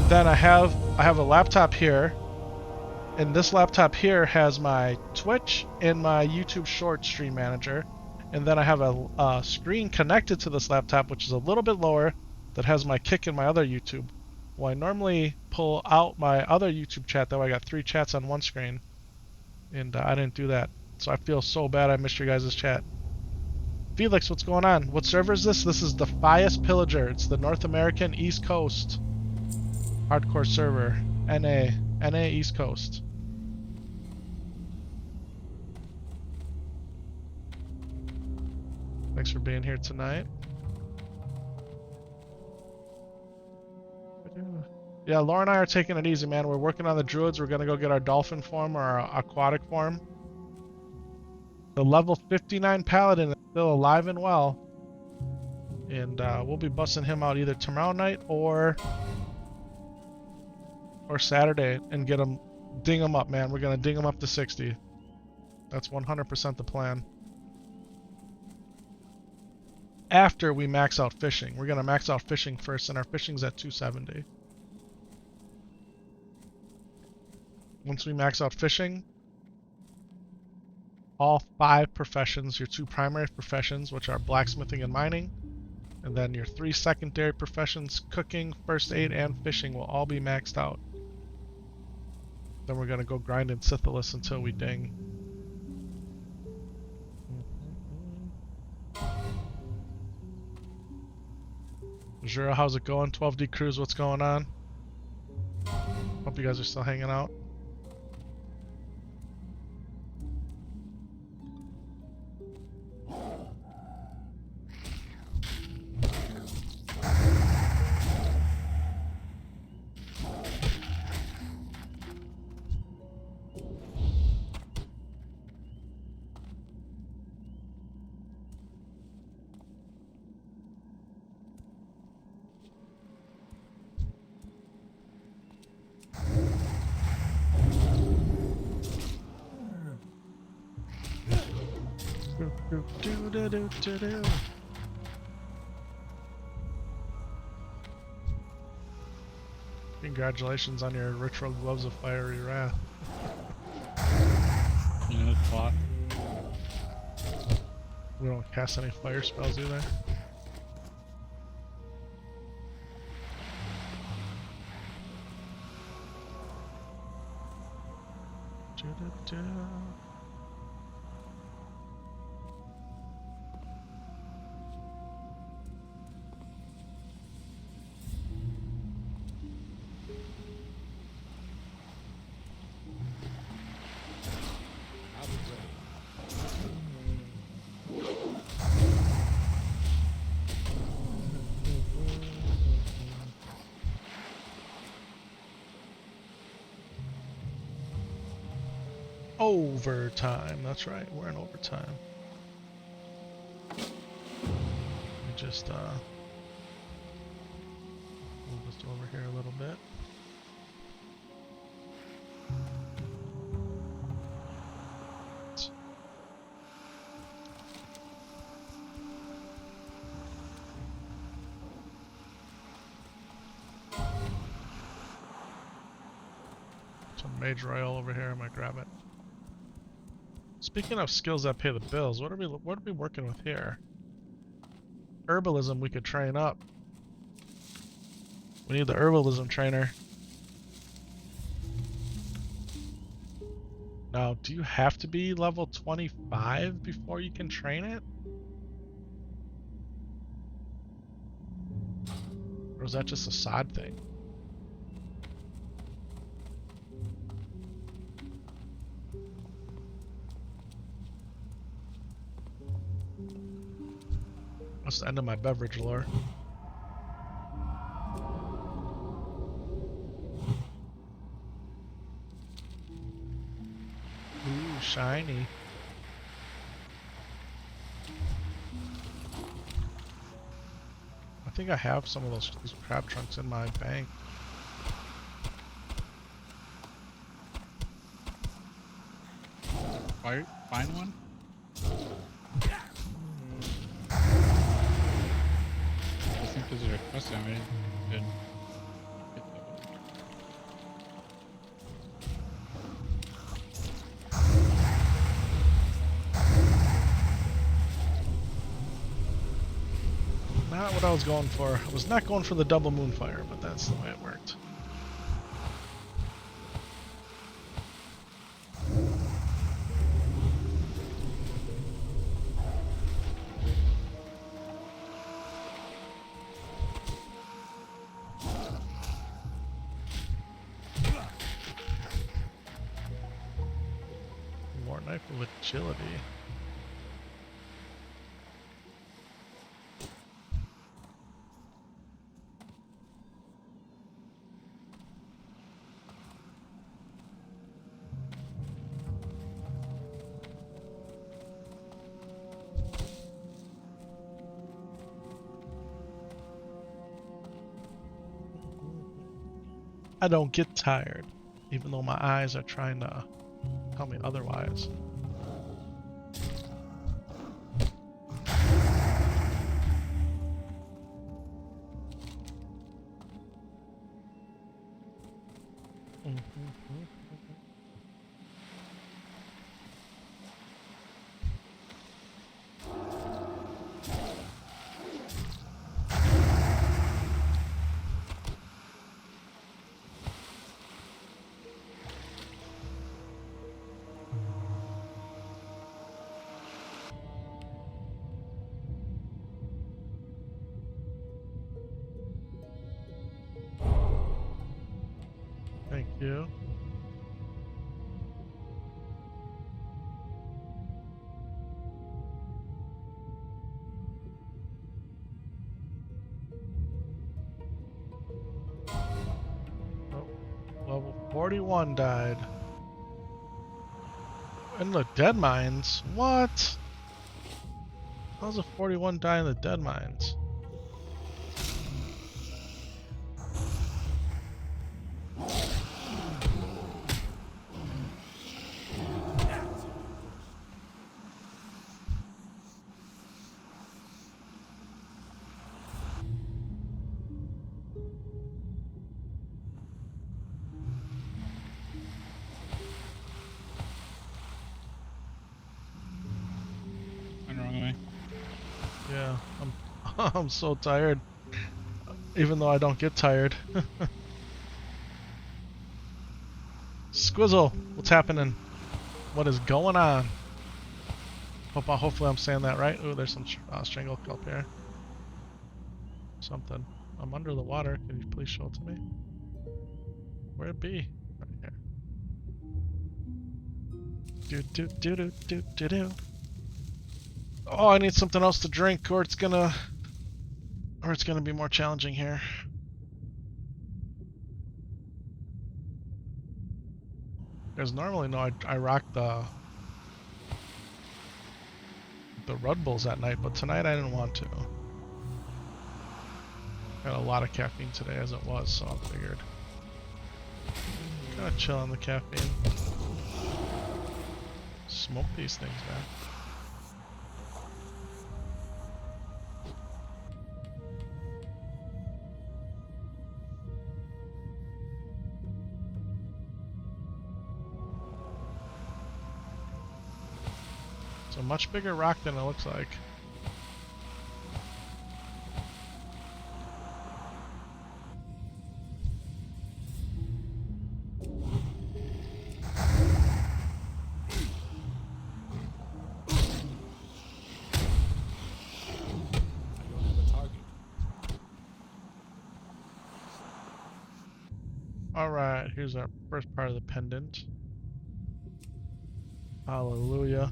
Then I have a laptop here, and this laptop here has my Twitch and my YouTube Short Stream Manager. And then I have a screen connected to this laptop, which is a little bit lower, that has my Kick and my other YouTube. Well, I normally pull out my other YouTube chat, that way I got 3 chats on one screen. And I didn't do that. So I feel so bad I missed your guys' chat. Felix, what's going on? What server is this? This is Defias Pillager. It's the North American East Coast hardcore server. NA East Coast. Thanks for being here tonight. Yeah, Laura and I are taking it easy, man. We're working on the druids. We're gonna go get our dolphin form or our aquatic form. The level 59 paladin is still alive and well. And we'll be busting him out either tomorrow night or Saturday and ding him up, man. We're gonna ding him up to 60. That's 100% the plan. After we max out fishing. We're gonna max out fishing first, and our fishing's at 270. Once we max out fishing, all 5 professions, your 2 primary professions, which are blacksmithing and mining, and then your 3 secondary professions, cooking, first aid, and fishing, will all be maxed out. Then we're gonna go grind in Syphilis until we ding. Jura, how's it going? 12D Cruz, what's going on? Hope you guys are still hanging out. Do, do, do, do, do, do. Congratulations on your ritual gloves of fiery wrath. You know, cloth. We don't cast any fire spells either. Do, do, do. Overtime. That's right. We're in overtime. We just move this over here a little bit. Some major oil over here. I might grab it. Speaking of skills that pay the bills, what are we working with here? Herbalism we could train up. We need the herbalism trainer. Now, do you have to be level 25 before you can train it? Or is that just a sod thing? That's the end of my beverage lore. Ooh, shiny. I think I have some of these crab trunks in my bank. Find one? I think there's a request I made. Good. Get that one. Not what I was going for. I was not going for the double moonfire, but that's the way it worked. War knife of agility. I don't get tired, even though my eyes are trying to tell me otherwise. Thank you. Oh, level 41 died. In the dead mines? What? How's a 41 die in the dead mines? I'm so tired. Even though I don't get tired. Squizzle, what's happening? What is going on? Hopefully I'm saying that right. Ooh, there's some strangle kelp here. Something. I'm under the water. Can you please show it to me? Where'd it be? Right here. Do. Oh, I need something else to drink, or it's gonna be more challenging here. Because normally, no, I rock the Red Bulls at night, but tonight I didn't want to. Got a lot of caffeine today as it was, so I figured kind of chill on the caffeine. Smoke these things, man. It's a much bigger rock than it looks like. Alright, here's our first part of the pendant. Hallelujah.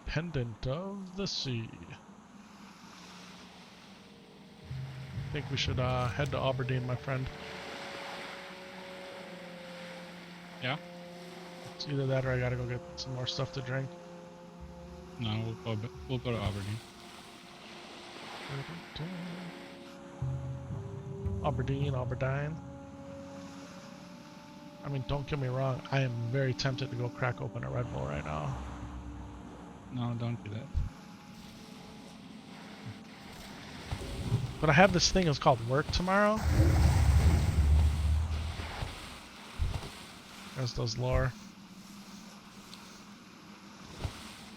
Pendant of the Sea. I think we should head to Aberdeen, my friend. Yeah? It's either that or I gotta go get some more stuff to drink. No, we'll go to Aberdeen. Aberdeen. I mean, don't get me wrong, I am very tempted to go crack open a Red Bull right now. No, don't do that. But I have this thing, it's called work tomorrow. There's those lore.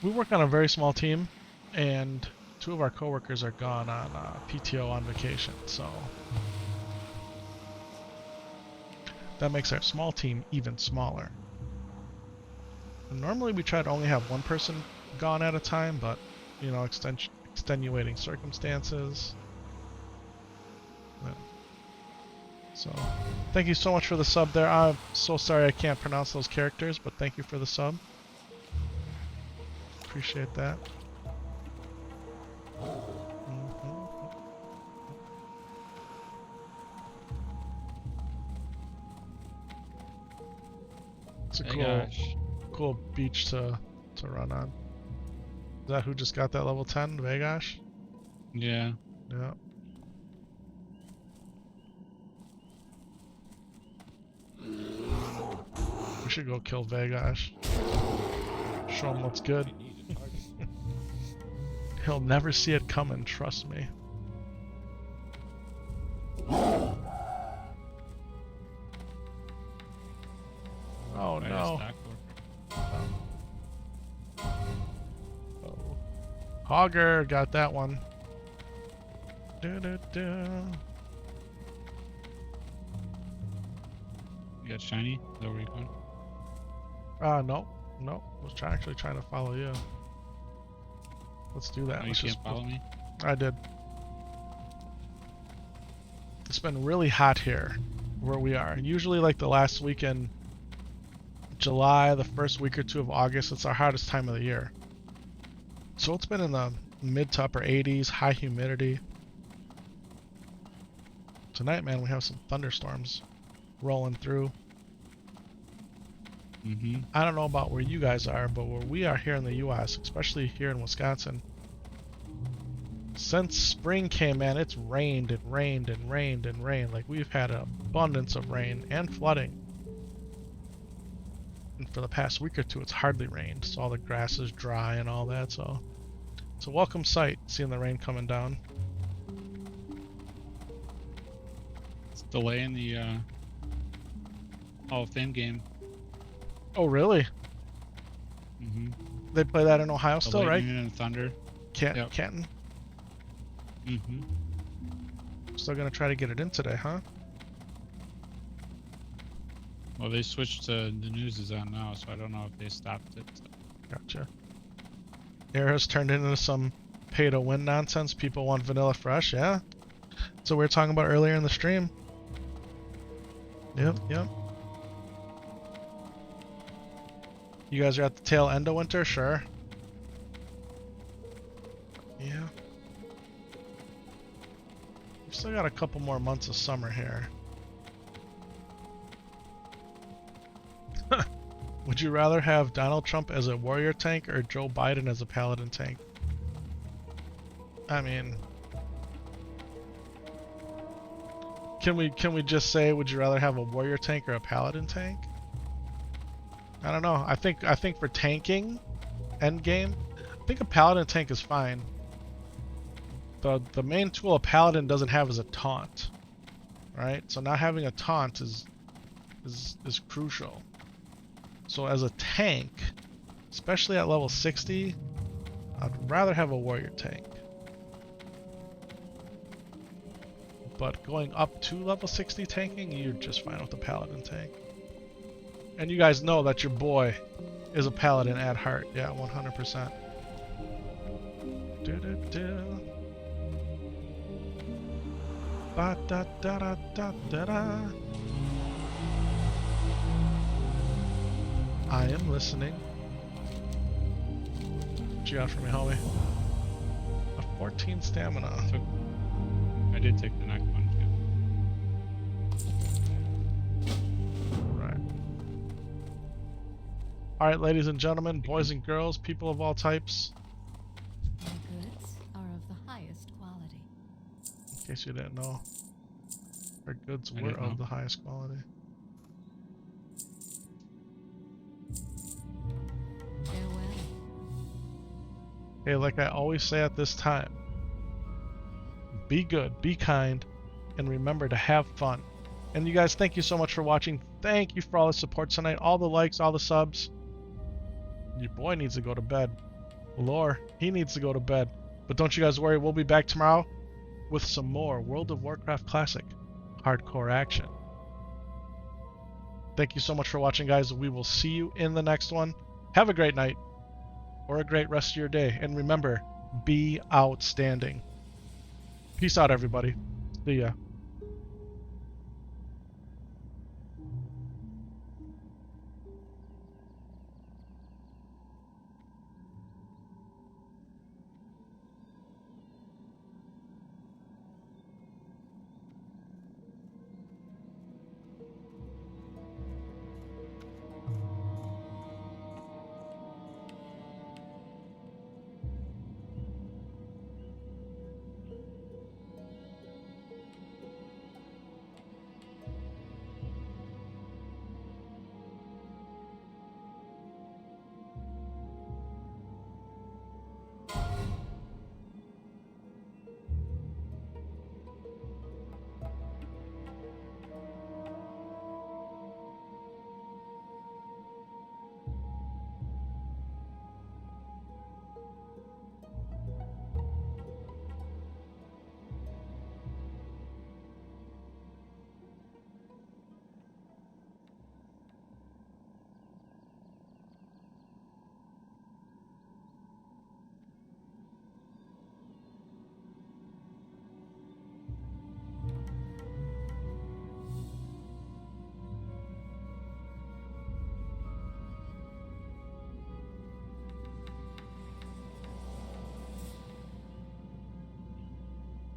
We work on a very small team, and 2 of our coworkers are gone on PTO on vacation, so that makes our small team even smaller. And normally we try to only have 1 person gone at a time, but you know, extenuating circumstances. So, thank you so much for the sub there. I'm so sorry I can't pronounce those characters, but thank you for the sub. Appreciate that. It's a cool beach to run on. Is that who just got that level 10, Vegash? Yeah. Yeah. We should go kill Vegash. Show him what's good. He'll never see it coming, trust me. Oh no. Oh. Hogger got that one. You got shiny? Is that where you're going? No. I was actually trying to follow you. Let's do that. Oh, you can't follow me? I did. It's been really hot here where we are. Usually like the last week in July, the first week or 2 of August, it's our hottest time of the year. So it's been in the mid to upper 80s, high humidity. Tonight, man, we have some thunderstorms rolling through. I don't know about where you guys are, but where we are here in the U.S., especially here in Wisconsin, since spring came in, it's rained and rained and rained and rained. Like, we've had an abundance of rain and flooding. And for the past week or two, it's hardly rained, so all the grass is dry and all that. So it's a welcome sight, seeing the rain coming down. It's delaying the Hall of Fame game. Oh, really? They play that in Ohio The still, right? Lightning and Thunder. Yep. Canton. Still gonna try to get it in today, huh? Well, they switched to the news is on now, so I don't know if they stopped it. So. Gotcha. Air turned into some pay-to-win nonsense. People want vanilla fresh, yeah? That's what we were talking about earlier in the stream. Yep. You guys are at the tail end of winter? Sure. Yeah. We've still got a couple more months of summer here. Would you rather have Donald Trump as a warrior tank or Joe Biden as a paladin tank? I mean, can we just say, would you rather have a warrior tank or a paladin tank? I don't know. I think for tanking, end game, I think a paladin tank is fine. The main tool a paladin doesn't have is a taunt, right? So not having a taunt is crucial. So as a tank, especially at level 60, I'd rather have a warrior tank. But going up to level 60 tanking, you're just fine with the paladin tank. And you guys know that your boy is a paladin at heart. Yeah, 100%. Ba da da da da da da. I am listening. What you got for me, homie? A 14 stamina. I did take the next one too. Right. Alright, ladies and gentlemen, boys and girls, people of all types. My goods are of the highest quality. In case you didn't know, our goods I were didn't know. of the highest quality. Farewell. Hey, like I always say at this time, be good, be kind, and remember to have fun. And you guys, thank you so much for watching. Thank you for all the support tonight, all the likes, all the subs. Your boy needs to go to bed. Lore, he needs to go to bed. But don't you guys worry, we'll be back tomorrow with some more World of Warcraft Classic hardcore action. Thank you so much for watching, guys. We will see you in the next one. Have a great night or a great rest of your day. And remember, be outstanding. Peace out, everybody. See ya.